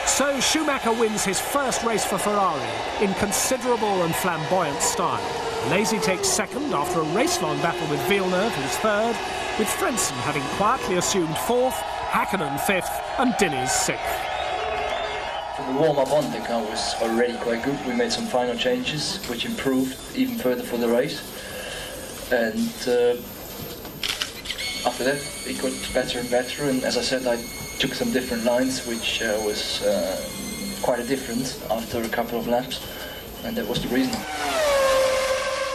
So Schumacher wins his first race for Ferrari in considerable and flamboyant style. Lazy takes 2nd after a race-long battle with Villeneuve, who's 3rd, with Frentzen having quietly assumed 4th, Häkkinen 5th and Diniz 6th. The warm-up on the car was already quite good. We made some final changes which improved even further for the race, and after that it got better and better, and as I said, I took some different lines which was quite a difference after a couple of laps, and that was the reason.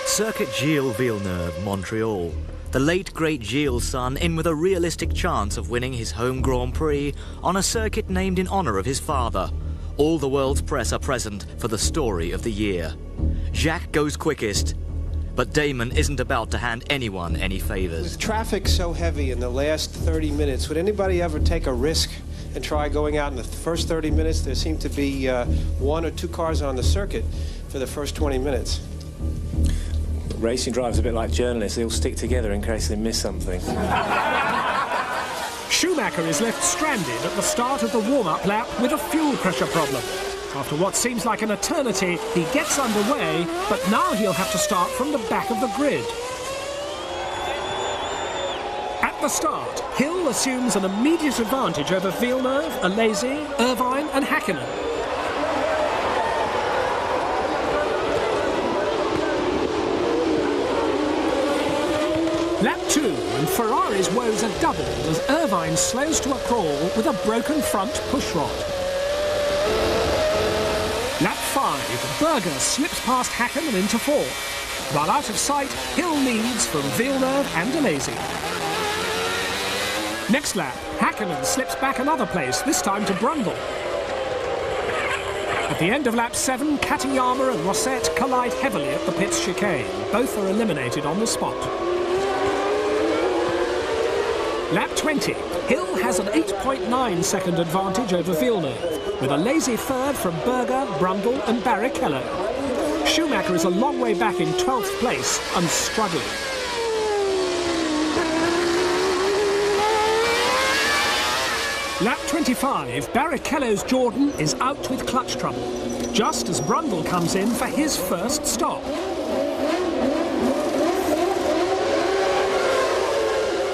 Circuit Gilles Villeneuve, Montreal. The late great Gilles' son in with a realistic chance of winning his home Grand Prix on a circuit named in honour of his father. All the world's press are present for the story of the year. Jaques goes quickest, but Damon isn't about to hand anyone any favours. With traffic so heavy in the last 30 minutes, would anybody ever take a risk and try going out in the first 30 minutes? There seemed to be 1 or 2 cars on the circuit for the first 20 minutes. Racing drivers are a bit like journalists, they all stick together in case they miss something. Schumacher is left stranded at the start of the warm-up lap with a fuel pressure problem. After what seems like an eternity, he gets underway, but now he'll have to start from the back of the grid. At the start, Hill assumes an immediate advantage over Villeneuve, Alesi, Irvine and Häkkinen. Lap 2, and Ferrari's woes are doubled as Irvine slows to a crawl with a broken front pushrod. Lap 5, Berger slips past Häkkinen into 4th. While out of sight, Hill leads from Villeneuve and Alesi. Next lap, Häkkinen Hakkinen slips back another place, this time to Brundle. At the end of lap 7, Katayama and Rosset collide heavily at the pit's chicane. Both are eliminated on the spot. Lap 20, Hill has an 8.9 second advantage over Villeneuve, with a lazy third from Berger, Brundle and Barrichello. Schumacher is a long way back in 12th place and struggling. Lap 25, Barrichello's Jordan is out with clutch trouble, just as Brundle comes in for his first stop.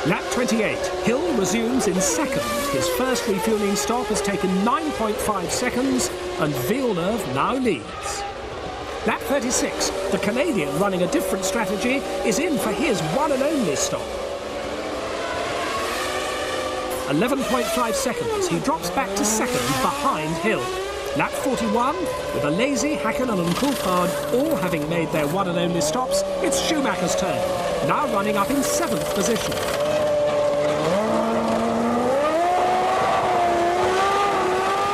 Lap 28, Hill resumes in second. His first refuelling stop has taken 9.5 seconds and Villeneuve now leads. Lap 36, the Canadian, running a different strategy, is in for his one and only stop. 11.5 seconds, he drops back to second behind Hill. Lap 41, with a lazy Hakkinen and Coulthard all having made their one and only stops, it's Schumacher's turn, now running up in 7th position.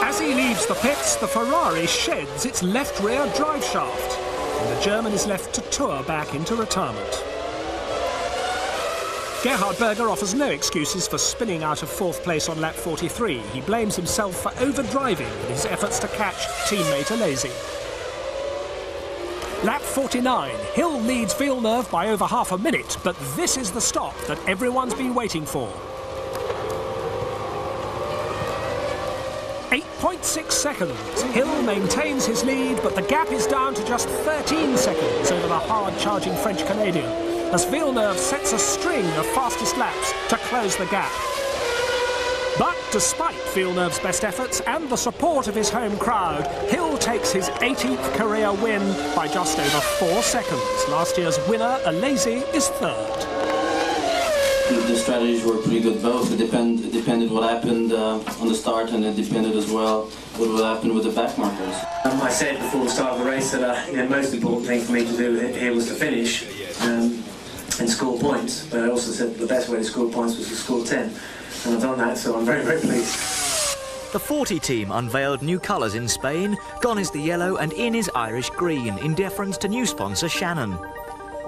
As he leaves the pits, the Ferrari sheds its left rear drive shaft, and the German is left to tour back into retirement. Gerhard Berger offers no excuses for spinning out of 4th place on lap 43. He blames himself for overdriving in his efforts to catch teammate Alesi. Lap 49, Hill leads Villeneuve by over half a minute, but this is the stop that everyone's been waiting for. 8.6 seconds. Hill maintains his lead, but the gap is down to just 13 seconds over the hard-charging French-Canadian, as Villeneuve sets a string of fastest laps to close the gap. But despite Villeneuve's best efforts and the support of his home crowd, Hill takes his 18th career win by just over 4 seconds. Last year's winner, Alesi, is third. The strategies were pretty good both. It depended what happened on the start, and it depended as well what would happen with the back markers. I said before the start of the race that the most important thing for me to do here was to finish and score points, but I also said the best way to score points was to score 10, and I've done that, so I'm very, very pleased. The 40 team unveiled new colours in Spain. Gone is the yellow and in is Irish green, in deference to new sponsor Shannon.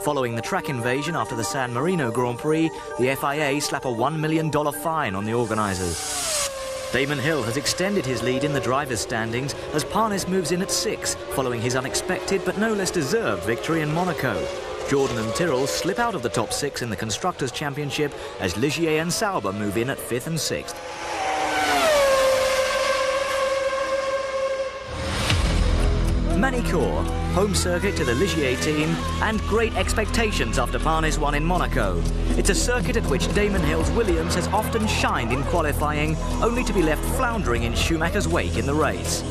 Following the track invasion after the San Marino Grand Prix, the FIA slap a $1 million fine on the organisers. Damon Hill has extended his lead in the drivers' standings as Parnes moves in at 6, following his unexpected but no less deserved victory in Monaco. Jordan and Tyrrell slip out of the top 6 in the Constructors' Championship as Ligier and Sauber move in at 5th and 6th. Manicourt, home circuit to the Ligier team, and great expectations after Parnes won in Monaco. It's a circuit at which Damon Hill's Williams has often shined in qualifying, only to be left floundering in Schumacher's wake in the race.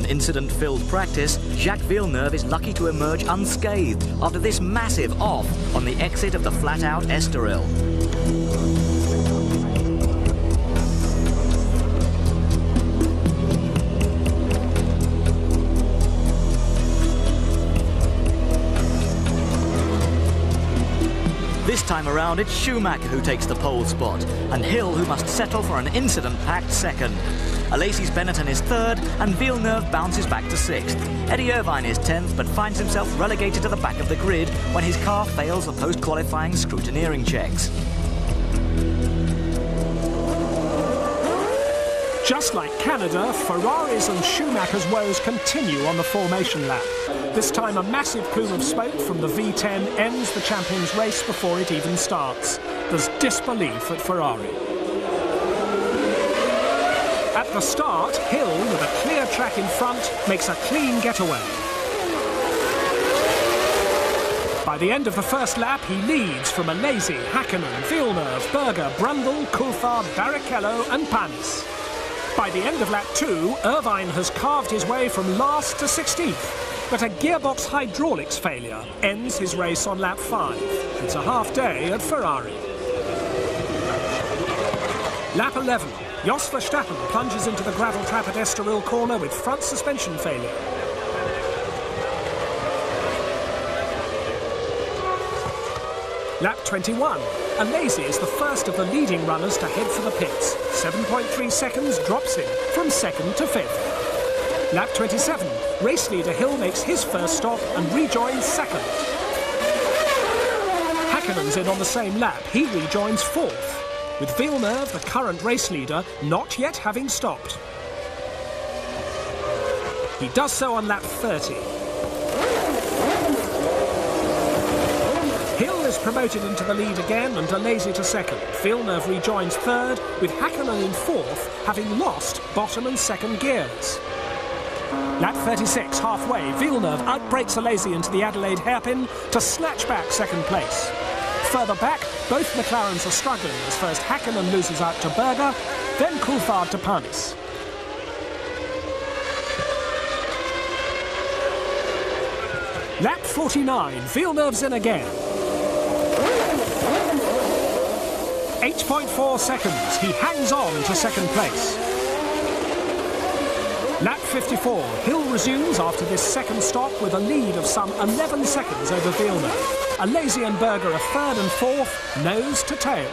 Incident-filled practice, Jaques Villeneuve is lucky to emerge unscathed after this massive off on the exit of the flat-out Estoril. This time around, it's Schumacher who takes the pole spot, and Hill who must settle for an incident-packed second. Alesi's Benetton is third, and Villeneuve bounces back to 6th. Eddie Irvine is 10th, but finds himself relegated to the back of the grid when his car fails the post-qualifying scrutineering checks. Just like Canada, Ferrari's and Schumacher's woes continue on the formation lap. This time a massive plume of smoke from the V10 ends the champions' race before it even starts. There's disbelief at Ferrari. At the start, Hill, with a clear track in front, makes a clean getaway. By the end of the first lap, he leads from Alesi, Hakkinen, Villeneuve, Berger, Brundle, Coulthard, Barrichello and Parnes. By the end of lap 2, Irvine has carved his way from last to 16th, but a gearbox hydraulics failure ends his race on lap 5. It's a half day at Ferrari. Lap 11. Jos Verstappen plunges into the gravel trap at Estoril corner with front suspension failure. Lap 21. Alesi is the first of the leading runners to head for the pits. 7.3 seconds drops him from second to fifth. Lap 27. Race leader Hill makes his first stop and rejoins second. Häkkänen's in on the same lap. He rejoins fourth, with Villeneuve, the current race leader, not yet having stopped. He does so on lap 30. Hill is promoted into the lead again and Alesi to second. Villeneuve rejoins third, with Häkkänen in fourth, having lost bottom and second gears. Lap 36, halfway, Villeneuve outbrakes Alesi into the Adelaide hairpin to snatch back second place. Further back, both McLarens are struggling as first Häkkänen loses out to Berger, then Coulthard to Panis. Lap 49, Villeneuve's in again. 8.4 seconds, he hangs on to second place. Lap 54, Hill resumes after this second stop with a lead of some 11 seconds over Villeneuve. Alesi and Berger are third and fourth, nose to tail.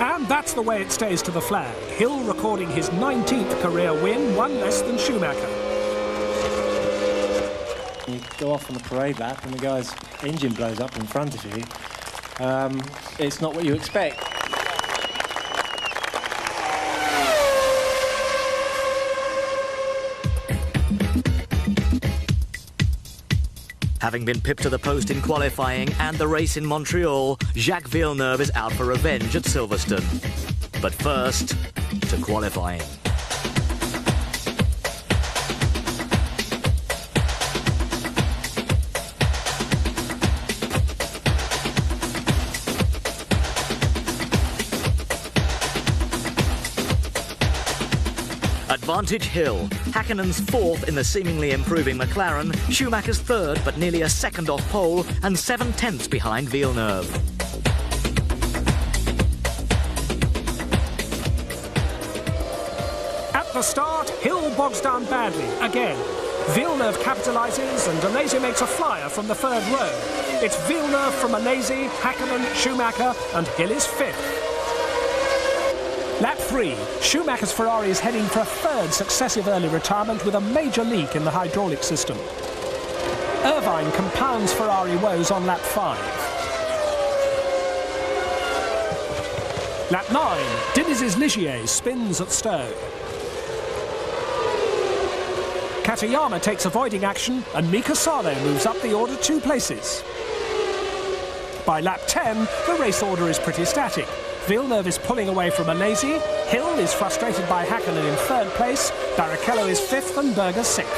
And that's the way it stays to the flag. Hill recording his 19th career win, one less than Schumacher. You go off on the parade lap and the guy's engine blows up in front of you. It's not what you expect. Having been pipped to the post in qualifying and the race in Montreal, Jaques Villeneuve is out for revenge at Silverstone. But first, to qualifying. Advantage Hill. Häkkänen's fourth in the seemingly improving McLaren, Schumacher's third but nearly a second off pole and 7/10 behind Villeneuve. At the start, Hill bogs down badly, again. Villeneuve capitalises and Alesi makes a flyer from the third row. It's Villeneuve from Alesi, Häkkänen, Schumacher and Hill is fifth. Lap 3, Schumacher's Ferrari is heading for a third successive early retirement with a major leak in the hydraulic system. Irvine compounds Ferrari woes on lap 5. Lap 9, Deniz's Ligier spins at Stowe. Katayama takes avoiding action and Mika Salo moves up the order 2 places. By lap 10, the race order is pretty static. Villeneuve is pulling away from Alesi, Hill is frustrated by Häkkänen in third place, Barrichello is fifth and Berger sixth.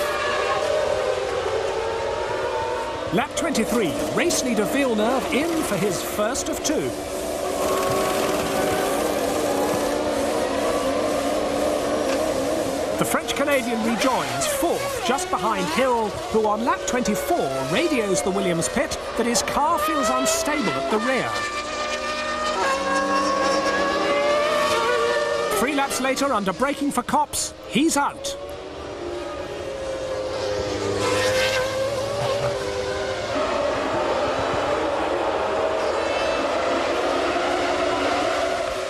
Lap 23, race leader Villeneuve in for his first of 2. The French-Canadian rejoins fourth, just behind Hill, who on lap 24 radios the Williams pit that his car feels unstable at the rear. 3 laps later, under braking for Copse, he's out.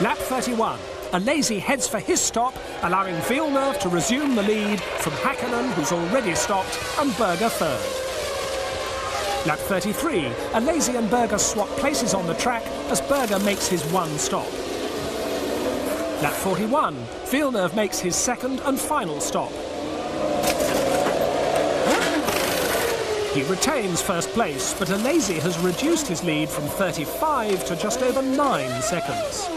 Lap 31. Alesi heads for his stop, allowing Villeneuve to resume the lead from Häkkänen, who's already stopped, and Berger third. Lap 33. Alesi and Berger swap places on the track as Berger makes his one stop. Lap 41, Villeneuve makes his second and final stop. He retains first place, but Alesi has reduced his lead from 35 to just over 9 seconds.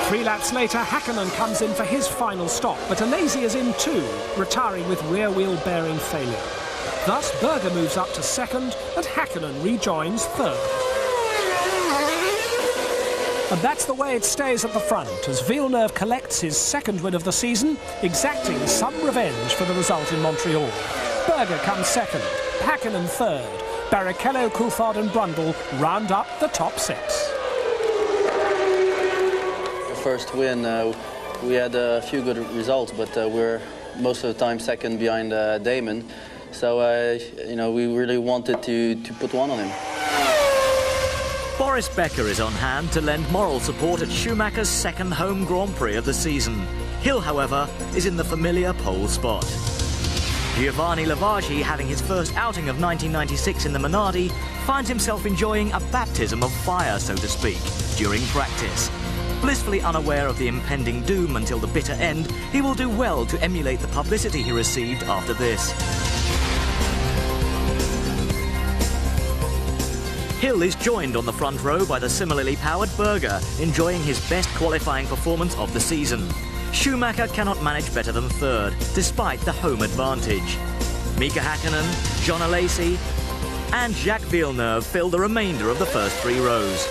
3 laps later, Häkkänen comes in for his final stop, but Alesi is in too, retiring with rear wheel bearing failure. Thus, Berger moves up to second, and Häkkänen rejoins third. And that's the way it stays at the front, as Villeneuve collects his second win of the season, exacting some revenge for the result in Montreal. Berger comes second, Häkkänen third, Barrichello, Coulthard and Brundle round up the top 6. The first win, we had a few good results, but we're most of the time second behind Damon. So, you know, we really wanted to put one on him. Boris Becker is on hand to lend moral support at Schumacher's second home Grand Prix of the season. Hill, however, is in the familiar pole spot. Giovanni Lavaggi, having his first outing of 1996 in the Minardi, finds himself enjoying a baptism of fire, so to speak, during practice. Blissfully unaware of the impending doom until the bitter end, he will do well to emulate the publicity he received after this. Hill is joined on the front row by the similarly powered Berger, enjoying his best qualifying performance of the season. Schumacher cannot manage better than third, despite the home advantage. Mika Häkkinen, John Alesi and Jaques Villeneuve fill the remainder of the first 3 rows.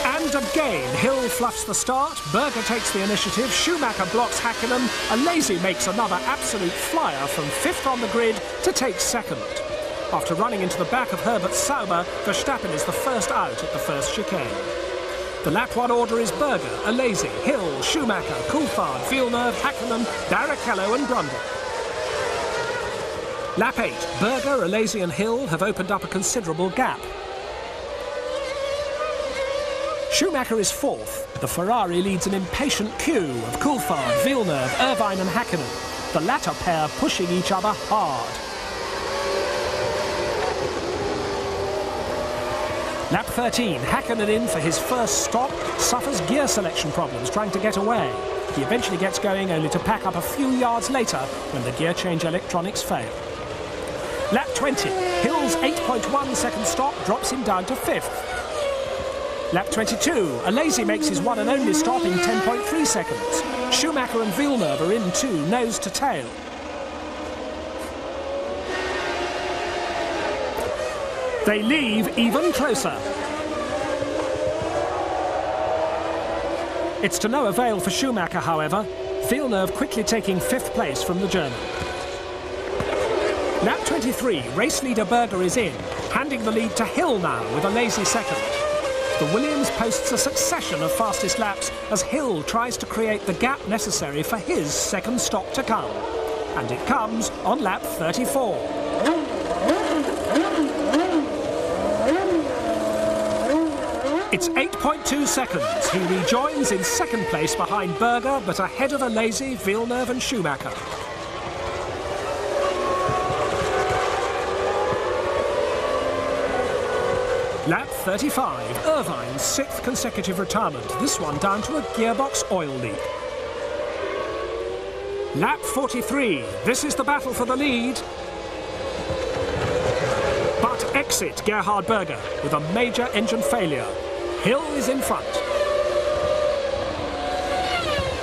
And again, Hill fluffs the start, Berger takes the initiative, Schumacher blocks Häkkinen, Alesi makes another absolute flyer from 5th on the grid to take 2nd. After running into the back of Herbert Sauber, Verstappen is the first out at the first chicane. The lap 1 order is Berger, Alesi, Hill, Schumacher, Coulthard, Villeneuve, Häkkinen, Barrichello and Brundle. Lap 8, Berger, Alesi and Hill have opened up a considerable gap. Schumacher is 4th. The Ferrari leads an impatient queue of Coulthard, Villeneuve, Irvine and Häkkinen, the latter pair pushing each other hard. Lap 13, Häkkinen in for his first stop, suffers gear selection problems trying to get away. He eventually gets going only to pack up a few yards later when the gear change electronics fail. Lap 20, Hill's 8.1 second stop drops him down to 5th. Lap 22, Alesi makes his one and only stop in 10.3 seconds. Schumacher and Villeneuve are in too, nose to tail. They leave even closer. It's to no avail for Schumacher, however. Villeneuve quickly taking 5th place from the German. Lap 23, race leader Berger is in, handing the lead to Hill now with Alesi 2nd. The Williams posts a succession of fastest laps as Hill tries to create the gap necessary for his 2nd stop to come. And it comes on lap 34. It's 8.2 seconds. He rejoins in 2nd place behind Berger, but ahead of Alesi, Villeneuve and Schumacher. Lap 35, Irvine's 6th consecutive retirement, this one down to a gearbox oil leak. Lap 43, this is the battle for the lead. But exit Gerhard Berger with a major engine failure. Hill is in front.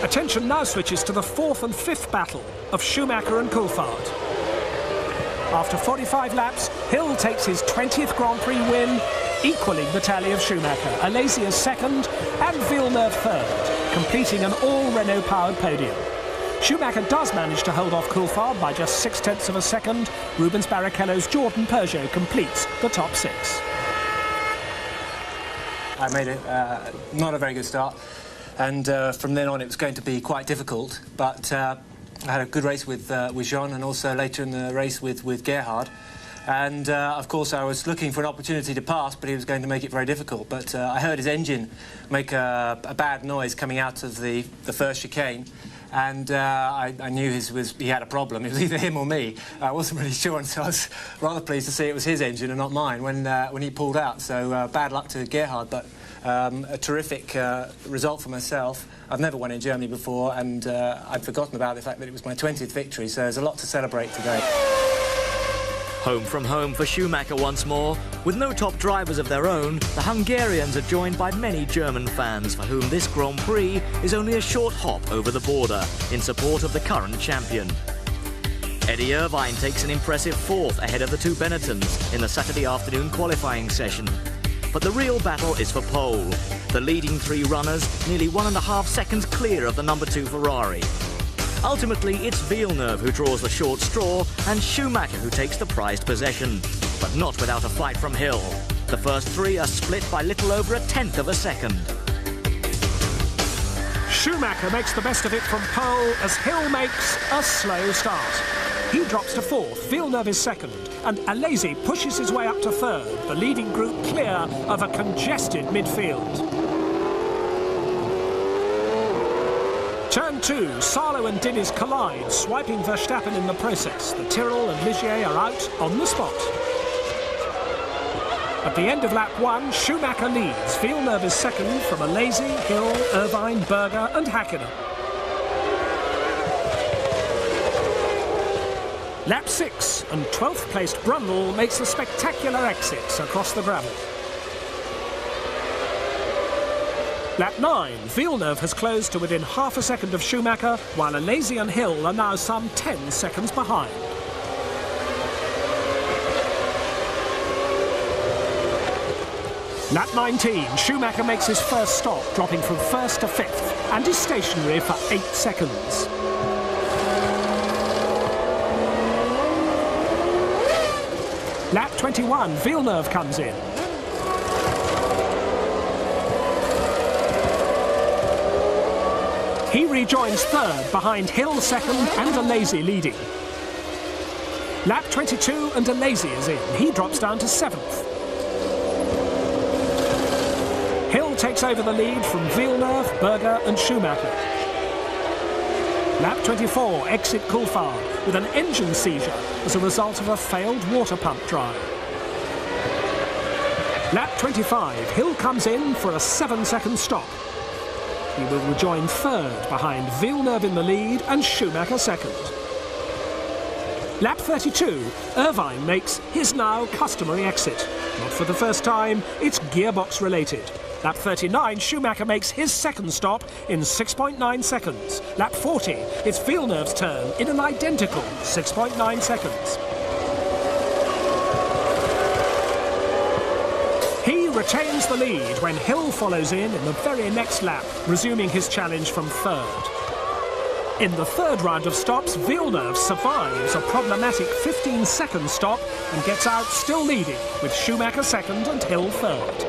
Attention now switches to the 4th and 5th battle of Schumacher and Coulthard. After 45 laps, Hill takes his 20th Grand Prix win, equaling the tally of Schumacher. Alesi is 2nd and Villeneuve 3rd, completing an all-Renault powered podium. Schumacher does manage to hold off Coulthard by just 0.6 of a second. Rubens Barrichello's Jordan Peugeot completes the top 6. I made not a very good start, and from then on it was going to be quite difficult, but I had a good race with Jean and also later in the race with Gerhard. And of course I was looking for an opportunity to pass, but he was going to make it very difficult. But I heard his engine make a bad noise coming out of the first chicane, and I knew he had a problem. It was either him or me. I wasn't really sure, and so I was rather pleased to see it was his engine and not mine when he pulled out. So bad luck to Gerhard, but a terrific result for myself. I've never won in Germany before, and I'd forgotten about the fact that it was my 20th victory, so there's a lot to celebrate today. Home from home for Schumacher once more. With no top drivers of their own, the Hungarians are joined by many German fans for whom this Grand Prix is only a short hop over the border in support of the current champion. Eddie Irvine takes an impressive 4th ahead of the 2 Benettons in the Saturday afternoon qualifying session. But the real battle is for pole. The leading 3 runners nearly 1.5 seconds clear of the number 2 Ferrari. Ultimately, it's Villeneuve who draws the short straw and Schumacher who takes the prized possession. but not without a fight from Hill. The first three are split by little over a tenth of a second. Schumacher makes the best of it from pole as Hill makes a slow start. He drops to fourth, Villeneuve is second, and Alesi pushes his way up to third, the leading group clear of a congested midfield. Turn 2, Salo and Diniz collide, swiping Verstappen in the process. The Tyrrell and Ligier are out on the spot. At the end of lap 1, Schumacher leads. Villeneuve is second from Alesi, Hill, Irvine, Berger and Hakkinen. Lap 6, and 12th placed Brundle makes a spectacular exit across the gravel. Lap 9, Villeneuve has closed to within half a second of Schumacher, while Alesi and Hill are now some 10 seconds behind. Lap 19, Schumacher makes his first stop, dropping from first to fifth, and is stationary for 8 seconds. Lap 21, Villeneuve comes in. He rejoins third, behind Hill second and Alesi leading. Lap 22 and Alesi is in. He drops down to seventh. Hill takes over the lead from Villeneuve, Berger and Schumacher. Lap 24, exit Coulthard with an engine seizure as a result of a failed water pump drive. Lap 25, Hill comes in for a 7-second stop. He will rejoin third behind Villeneuve in the lead and Schumacher second. Lap 32, Irvine makes his now customary exit. Not for the first time, it's gearbox related. Lap 39, Schumacher makes his second stop in 6.9 seconds. Lap 40, it's Villeneuve's turn in an identical 6.9 seconds. He retains the lead when Hill follows in the very next lap, resuming his challenge from third. In the third round of stops, Villeneuve survives a problematic 15-second stop and gets out still leading, with Schumacher second and Hill third.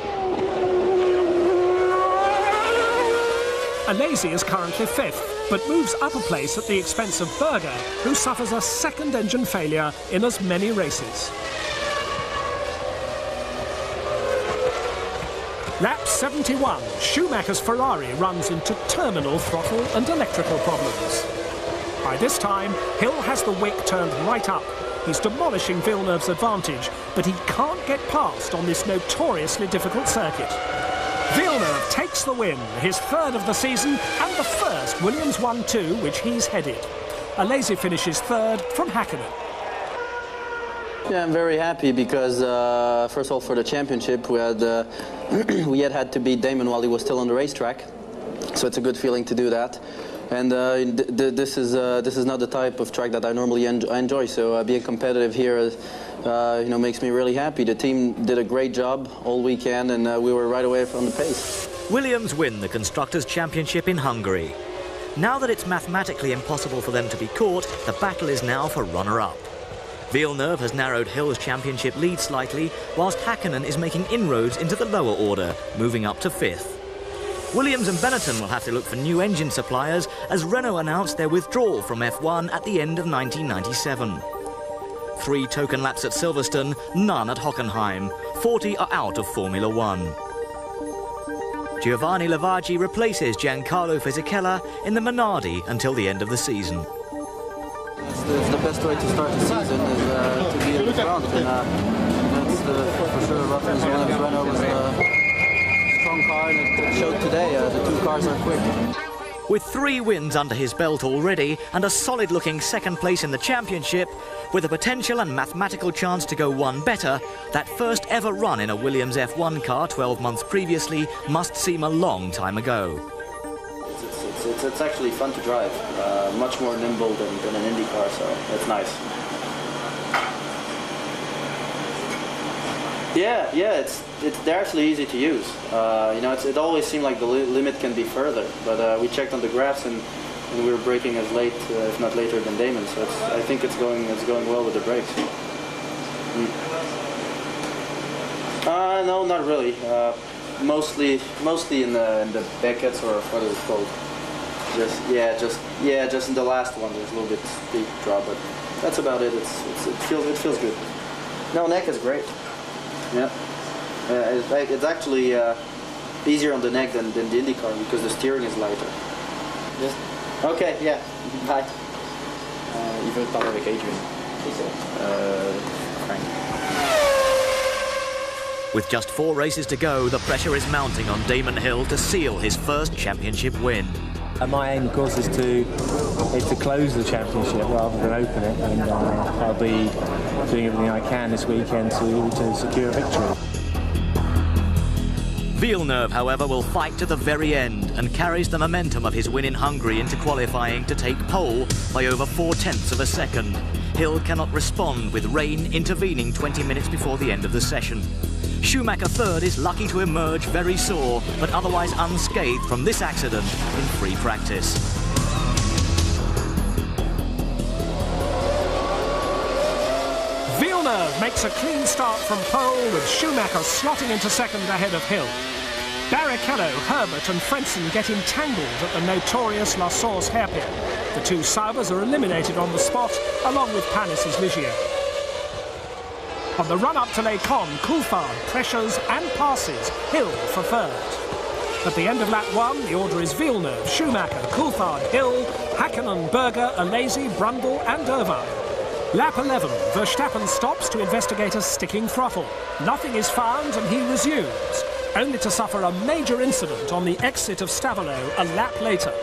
Alesi is currently fifth, but moves up a place at the expense of Berger, who suffers a second engine failure in as many races. Lap 71, Schumacher's Ferrari runs into terminal throttle and electrical problems. By this time, Hill has the wick turned right up. He's demolishing Villeneuve's advantage, but he can't get past on this notoriously difficult circuit. Villeneuve takes the win, his third of the season, and the first Williams 1-2 which he's headed. Alesi finishes third from Hakkinen. Yeah, I'm very happy because, first of all, for the championship, we had to beat Damon while he was still on the racetrack, so it's a good feeling to do that. And this is not the type of track that I normally enjoy, so being competitive here, makes me really happy. The team did a great job all weekend, and we were right away from the pace. Williams win the Constructors' Championship in Hungary. Now that it's mathematically impossible for them to be caught, the battle is now for runner-up. Villeneuve has narrowed Hill's championship lead slightly, whilst Hakkinen is making inroads into the lower order, moving up to fifth. Williams and Benetton will have to look for new engine suppliers as Renault announced their withdrawal from F1 at the end of 1997. 3 token laps at Silverstone, none at Hockenheim. 40 are out of Formula 1. Giovanni Lavaggi replaces Giancarlo Fisichella in the Minardi until the end of the season. It's the best way to start the season is to be in the front, and that's for sure. Williams Renault was a strong car, and it showed today. The 2 cars are quick. With 3 wins under his belt already and a solid-looking second place in the championship, with a potential and mathematical chance to go one better, that first ever run in a Williams F1 car 12 months previously must seem a long time ago. It's actually fun to drive, much more nimble than an Indy car, so it's nice. Yeah, they're actually easy to use. It always seemed like the limit can be further, but we checked on the graphs and we were braking as late, if not later, than Damon. So I think it's going well with the brakes. No, not really. Mostly in the backets, or what is it called? Just in the last one. There's a little bit steep drop, but that's about it. It feels good. No, neck is great. Yeah, it's actually easier on the neck than the IndyCar because the steering is lighter. Just okay. Yeah. Bye. Il veut parler avec Adrian. Frank. With just 4 races to go, the pressure is mounting on Damon Hill to seal his first championship win. And my aim, of course, is to close the championship rather than open it, and I'll be doing everything I can this weekend to secure a victory. Villeneuve, however, will fight to the very end and carries the momentum of his win in Hungary into qualifying to take pole by over 0.4 of a second. Hill cannot respond, with rain intervening 20 minutes before the end of the session. Schumacher third is lucky to emerge very sore, but otherwise unscathed from this accident in free practice. Villeneuve makes a clean start from pole, with Schumacher slotting into second ahead of Hill. Barrichello, Herbert and Frentzen get entangled at the notorious La Source hairpin. The 2 Saubers are eliminated on the spot, along with Panis's Ligier. On the run-up to Les Cons, Coulthard pressures and passes Hill for third. At the end of lap 1, the order is Villeneuve, Schumacher, Coulthard, Hill, Hakkinen, Berger, Alesi, Brundle and Irvine. Lap 11, Verstappen stops to investigate a sticking throttle. Nothing is found and he resumes, only to suffer a major incident on the exit of Stavelot a lap later.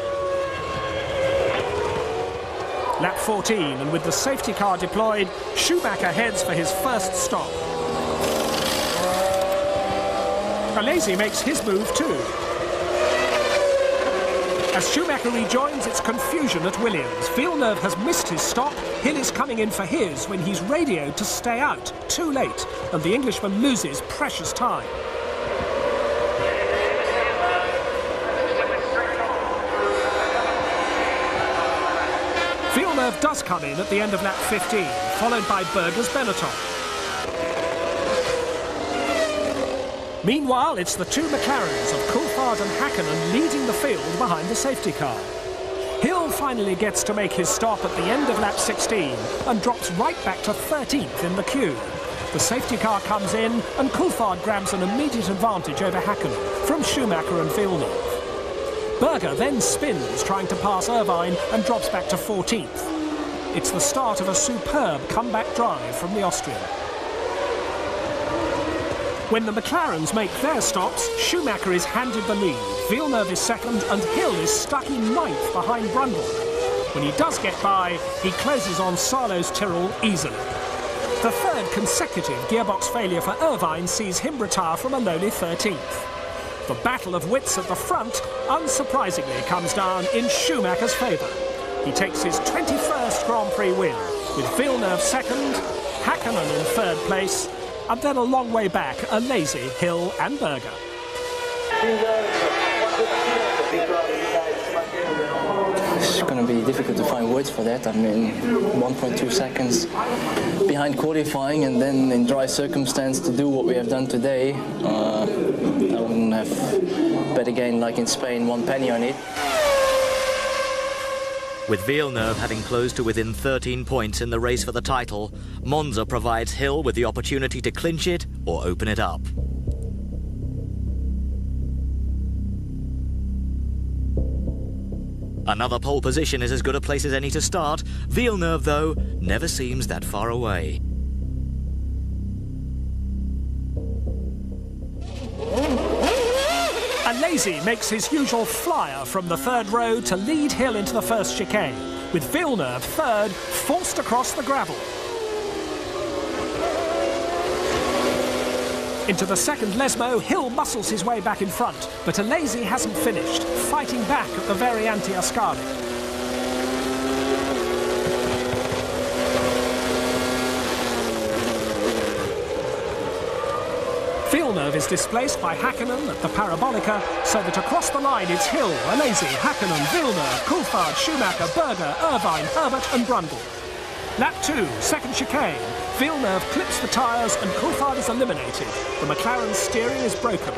Lap 14, and with the safety car deployed, Schumacher heads for his first stop. Alesi makes his move too. As Schumacher rejoins, it's confusion at Williams. Villeneuve has missed his stop. Hill is coming in for his when he's radioed to stay out. Too late, and the Englishman loses precious time. Villeneuve does come in at the end of lap 15, followed by Berger's Benetton. Meanwhile, it's the 2 McLarens of Coulthard and Hakkinen leading the field behind the safety car. Hill finally gets to make his stop at the end of lap 16 and drops right back to 13th in the queue. The safety car comes in and Coulthard grabs an immediate advantage over Hakkinen from Schumacher and Villeneuve. Berger then spins, trying to pass Irvine, and drops back to 14th. It's the start of a superb comeback drive from the Austrian. When the McLarens make their stops, Schumacher is handed the lead, Villeneuve is second, and Hill is stuck in 9th behind Brundle. When he does get by, he closes on Sarlo's Tyrrell easily. The 3rd consecutive gearbox failure for Irvine sees him retire from a lowly 13th. The battle of wits at the front, unsurprisingly, comes down in Schumacher's favour. He takes his 21st Grand Prix win, with Villeneuve second, Hakkinen in 3rd place, and then a long way back, Alesi, Hill and Berger. It's going to be difficult to find words for that. I mean, 1.2 seconds behind qualifying, and then in dry circumstance to do what we have done today, I wouldn't have bet again like in Spain 1 penny on it. With Villeneuve having closed to within 13 points in the race for the title, Monza provides Hill with the opportunity to clinch it or open it up. Another pole position is as good a place as any to start. Villeneuve, though, never seems that far away. Alesi makes his usual flyer from the 3rd row to lead Hill into the first chicane, with Villeneuve 3rd, forced across the gravel. Into the 2nd Lesmo, Hill muscles his way back in front, but Alesi hasn't finished, fighting back at the Variante Ascari. Villeneuve is displaced by Hakkinen at the Parabolica, so that across the line it's Hill, Alesi, Hakkinen, Villeneuve, Coulthard, Schumacher, Berger, Irvine, Herbert and Brundle. Lap 2, second chicane. Villeneuve clips the tyres and Coulthard is eliminated. The McLaren's steering is broken.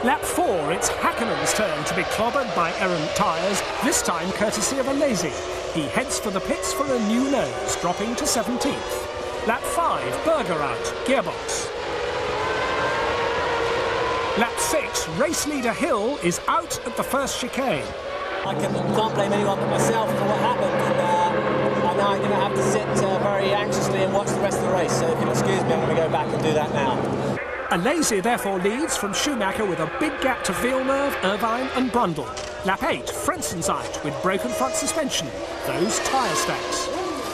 Lap 4, it's Häkkinen's turn to be clobbered by errant tyres, this time courtesy of Alesi. He heads for the pits for a new nose, dropping to 17th. Lap 5, Berger out, gearbox. Lap 6, race leader Hill is out at the first chicane. I can't blame anyone but myself for what happened, and I know I'm going to have to sit very anxiously and watch the rest of the race, so if you'll excuse me, I'm going to go back and do that now. Alesi therefore leads from Schumacher with a big gap to Villeneuve, Irvine and Brundle. Lap 8, Frenzen's out with broken front suspension, those tyre stacks.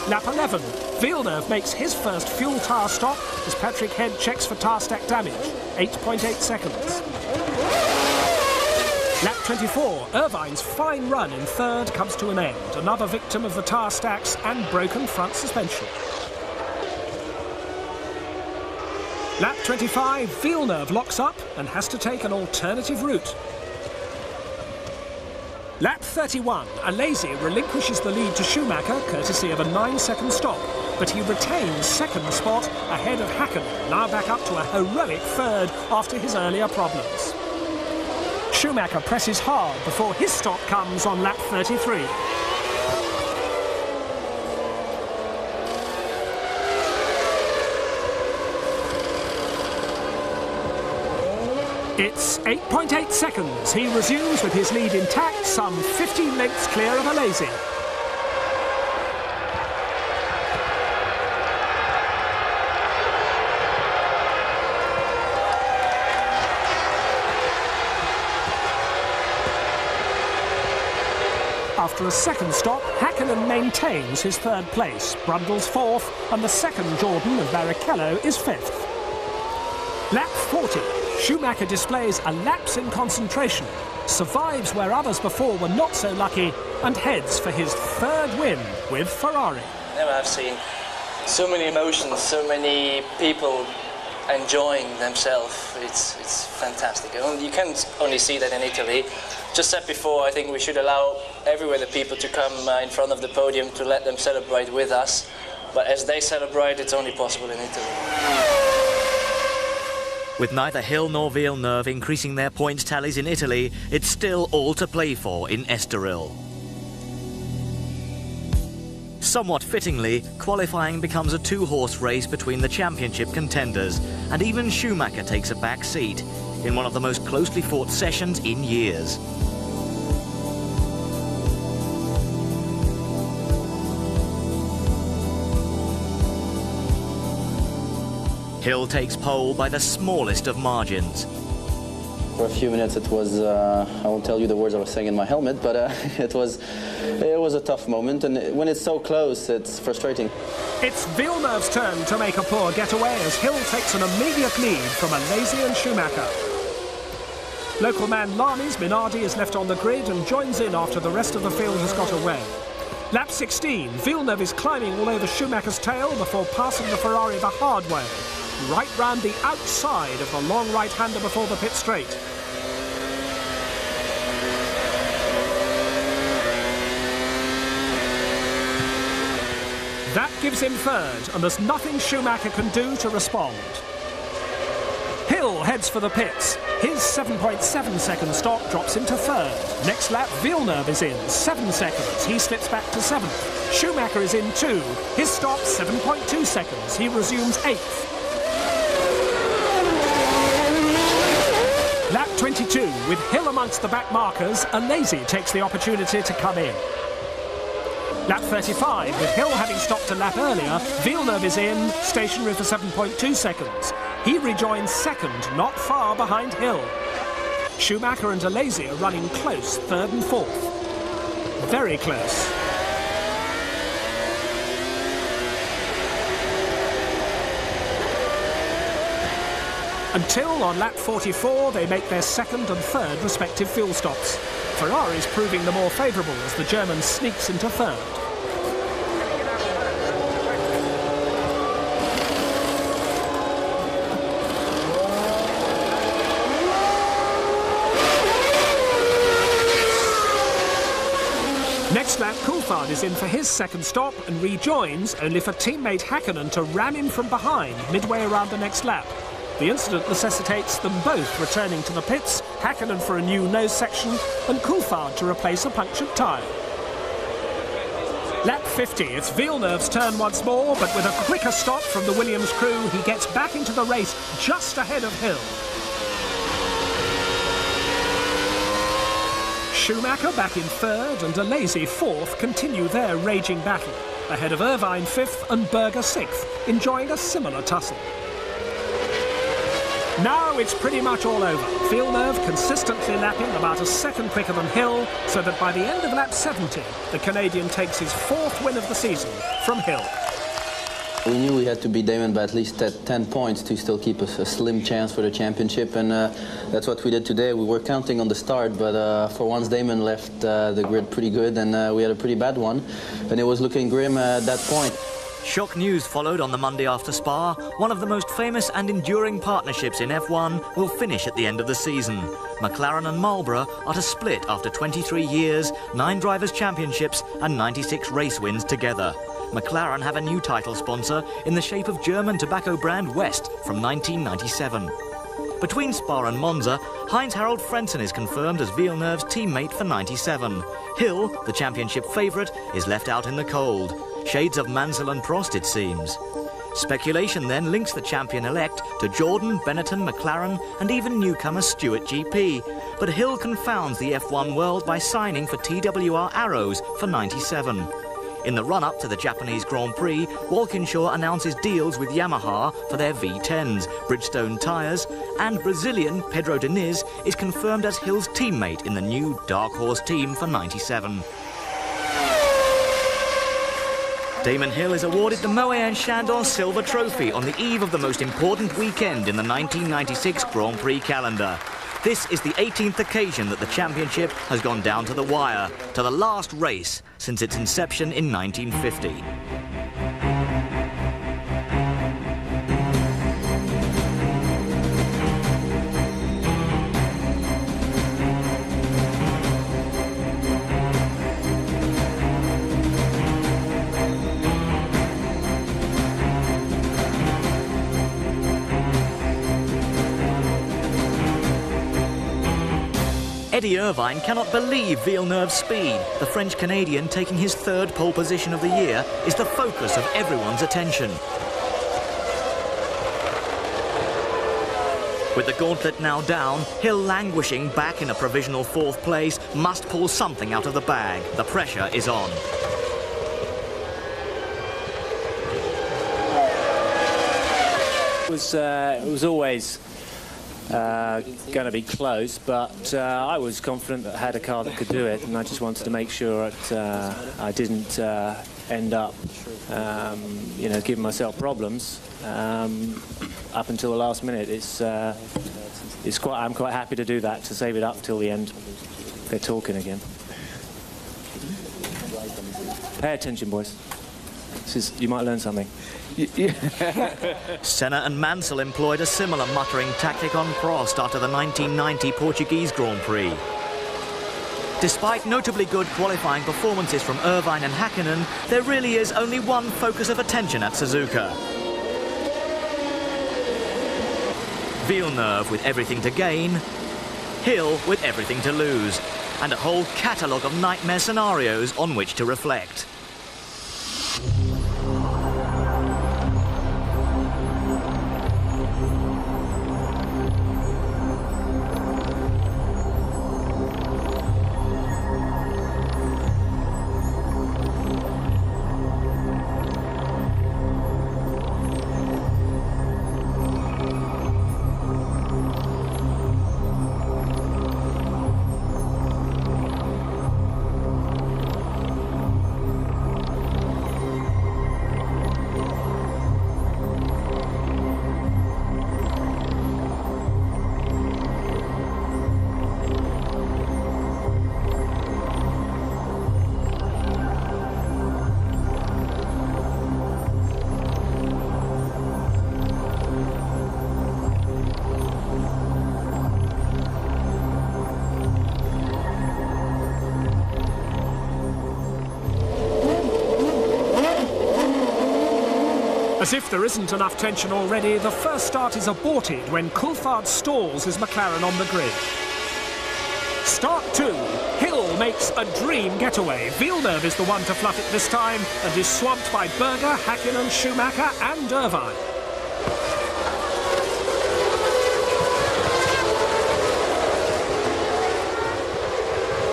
Lap 11, Villeneuve makes his first fuel tyre stop as Patrick Head checks for tyre stack damage, 8.8 seconds. Lap 24, Irvine's fine run in third comes to an end, another victim of the tyre stacks and broken front suspension. Lap 25, Villeneuve locks up and has to take an alternative route. Lap 31, Alesi relinquishes the lead to Schumacher, courtesy of a 9-second stop, but he retains second spot ahead of Häkkinen, now back up to a heroic third after his earlier problems. Schumacher presses hard before his stop comes on lap 33. It's 8.8 seconds. He resumes with his lead intact, some 15 lengths clear of Alesi. After a second stop, Häkkinen maintains his third place. Brundle's fourth, and the second Jordan of Barrichello is fifth. Lap 40. Schumacher displays a lapse in concentration, survives where others before were not so lucky, and heads for his third win with Ferrari. Never have seen so many emotions, so many people enjoying themselves. It's fantastic. You can only see that in Italy. Just said before, I think we should allow everywhere the people to come in front of the podium to let them celebrate with us. But as they celebrate, it's only possible in Italy. With neither Hill nor Villeneuve increasing their points tallies in Italy, it's still all to play for in Estoril. Somewhat fittingly, qualifying becomes a two-horse race between the championship contenders, and even Schumacher takes a back seat in one of the most closely fought sessions in years. Hill takes pole by the smallest of margins. For a few minutes it was, I won't tell you the words I was saying in my helmet, but it was a tough moment, and when it's so close, it's frustrating. It's Villeneuve's turn to make a poor getaway as Hill takes an immediate lead from Alesi and Schumacher. Local man Lami's Minardi is left on the grid and joins in after the rest of the field has got away. Lap 16, Villeneuve is climbing all over Schumacher's tail before passing the Ferrari the hard way, right round the outside of the long right-hander before the pit straight. That gives him third, and there's nothing Schumacher can do to respond. Hill heads for the pits. His 7.7 second stop drops into third. Next lap, Villeneuve is in, 7 seconds. He slips back to 7th. Schumacher is in 2. His stop, 7.2 seconds. He resumes 8th. Lap 22, with Hill amongst the back markers, Alesi takes the opportunity to come in. Lap 35, with Hill having stopped a lap earlier, Villeneuve is in, stationary for 7.2 seconds. He rejoins second, not far behind Hill. Schumacher and Alesi are running close, third and fourth. Very close. Until on lap 44 they make their second and third respective fuel stops. Ferrari's proving the more favourable as the German sneaks into third. Next lap, Coulthard Coulthard is in for his second stop and rejoins, only for teammate Häkkinen to ram him from behind midway around the next lap. The incident necessitates them both returning to the pits, Häkkinen for a new nose section and Coulthard to replace a punctured tyre. Lap 50, it's Villeneuve's turn once more, but with a quicker stop from the Williams crew, he gets back into the race just ahead of Hill. Schumacher back in third and a lazy fourth continue their raging battle, ahead of Irvine fifth and Berger sixth, enjoying a similar tussle. Now it's pretty much all over. Villeneuve consistently lapping about a second quicker than Hill, so that by the end of lap 70, the Canadian takes his fourth win of the season from Hill. We knew we had to beat Damon by at least 10 points to still keep us a slim chance for the championship, and that's what we did today. We were counting on the start, but for once Damon left the grid pretty good, and we had a pretty bad one, and it was looking grim at that point. Shock news followed on the Monday after Spa. One of the most famous and enduring partnerships in F1 will finish at the end of the season. McLaren and Marlboro are to split after 23 years, 9 drivers' championships and 96 race wins together. McLaren have a new title sponsor in the shape of German tobacco brand West from 1997. Between Spa and Monza, Heinz-Harald Frentzen is confirmed as Villeneuve's teammate for 97. Hill, the championship favourite, is left out in the cold. Shades of Mansell and Prost, it seems. Speculation then links the champion-elect to Jordan, Benetton, McLaren and even newcomer Stewart GP. But Hill confounds the F1 world by signing for TWR Arrows for 97. In the run-up to the Japanese Grand Prix, Walkinshaw announces deals with Yamaha for their V10s, Bridgestone tyres, and Brazilian Pedro Diniz is confirmed as Hill's teammate in the new Dark Horse team for 97. Damon Hill is awarded the Moët & Chandon Silver Trophy on the eve of the most important weekend in the 1996 Grand Prix calendar. This is the 18th occasion that the championship has gone down to the wire, to the last race since its inception in 1950. Eddie Irvine cannot believe Villeneuve's speed. The French-Canadian, taking his third pole position of the year, is the focus of everyone's attention. With the gauntlet now down, Hill languishing back in a provisional fourth place, must pull something out of the bag. The pressure is on. It was always going to be close, but I was confident that I had a car that could do it, and I just wanted to make sure that I didn't end up, giving myself problems up until the last minute. I'm quite happy to do that, to save it up till the end. They're talking again. Pay attention, boys. You might learn something. Senna and Mansell employed a similar muttering tactic on Prost after the 1990 Portuguese Grand Prix. Despite notably good qualifying performances from Irvine and Häkkinen, there really is only one focus of attention at Suzuka. Villeneuve with everything to gain, Hill with everything to lose, and a whole catalogue of nightmare scenarios on which to reflect. As if there isn't enough tension already, the first start is aborted when Coulthard stalls his McLaren on the grid. Start 2. Hill makes a dream getaway. Villeneuve is the one to fluff it this time and is swamped by Berger, Häkkinen, Schumacher and Irvine.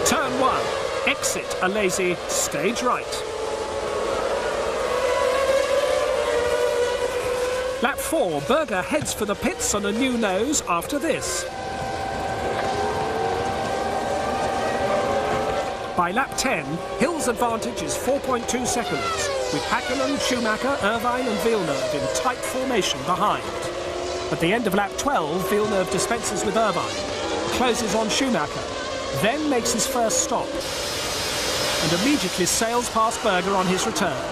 Turn 1. Exit a lazy stage right. Lap 4, Berger heads for the pits on a new nose after this. By lap 10, Hill's advantage is 4.2 seconds, with Häkkinen, Schumacher, Irvine and Villeneuve in tight formation behind. At the end of lap 12, Villeneuve dispenses with Irvine, closes on Schumacher, then makes his first stop, and immediately sails past Berger on his return.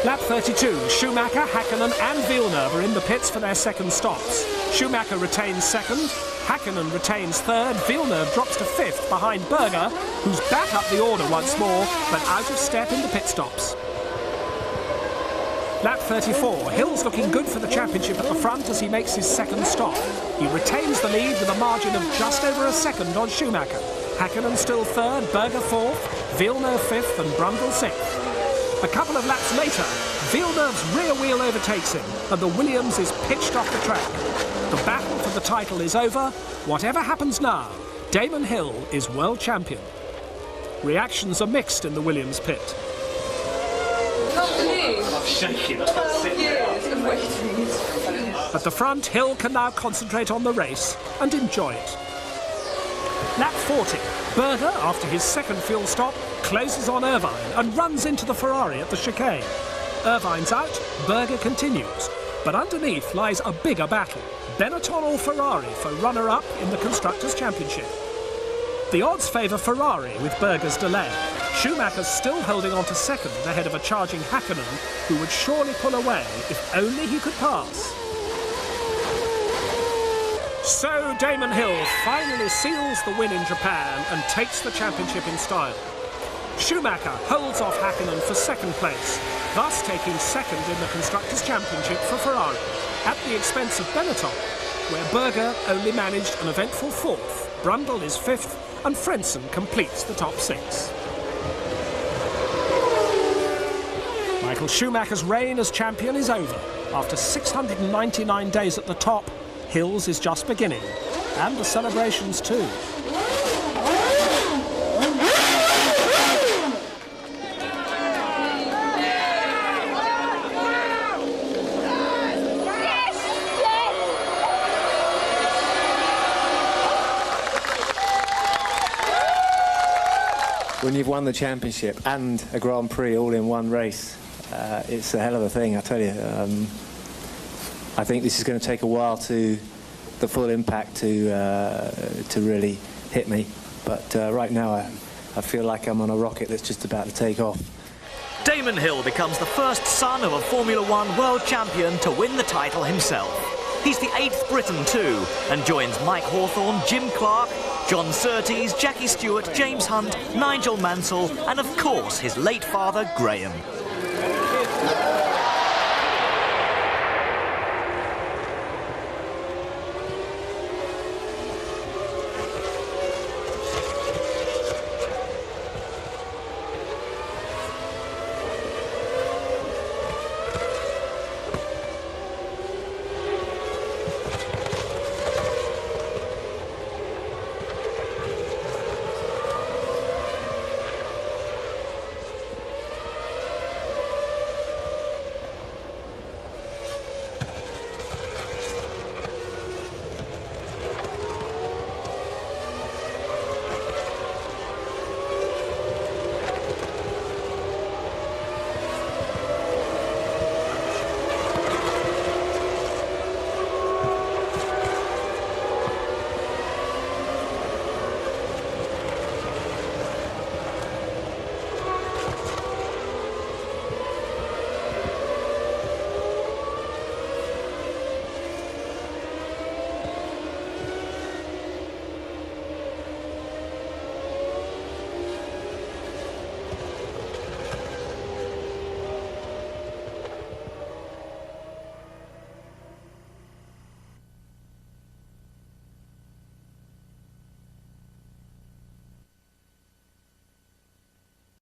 Lap 32, Schumacher, Häkkinen and Villeneuve are in the pits for their second stops. Schumacher retains second, Häkkinen retains third, Villeneuve drops to fifth behind Berger, who's back up the order once more, but out of step in the pit stops. Lap 34, Hill's looking good for the championship at the front as he makes his second stop. He retains the lead with a margin of just over a second on Schumacher. Häkkinen still third, Berger fourth, Villeneuve fifth and Brundle sixth. A couple of laps later, Villeneuve's rear wheel overtakes him and the Williams is pitched off the track. The battle for the title is over. Whatever happens now, Damon Hill is world champion. Reactions are mixed in the Williams pit. I'm shaking. At the front, Hill can now concentrate on the race and enjoy it. Lap 40, Berger, after his second fuel stop, closes on Irvine and runs into the Ferrari at the chicane. Irvine's out, Berger continues, but underneath lies a bigger battle, Benetton or Ferrari for runner-up in the Constructors' Championship. The odds favour Ferrari with Berger's delay. Schumacher's still holding on to second ahead of a charging Häkkinen, who would surely pull away if only he could pass. So Damon Hill finally seals the win in Japan and takes the championship in style. Schumacher holds off Häkkinen for second place, thus taking second in the Constructors' Championship for Ferrari, at the expense of Benetton, where Berger only managed an eventful fourth, Brundle is fifth, and Frentzen completes the top six. Michael Schumacher's reign as champion is over. After 699 days at the top, Hill's is just beginning, and the celebrations too. When you've won the championship and a Grand Prix all in one race, it's a hell of a thing, I tell you. I think this is going to take a while to the full impact to really hit me. But right now I feel like I'm on a rocket that's just about to take off. Damon Hill becomes the first son of a Formula One world champion to win the title himself. He's the 8th Briton too, and joins Mike Hawthorne, Jim Clark, John Surtees, Jackie Stewart, James Hunt, Nigel Mansell, and of course his late father, Graham.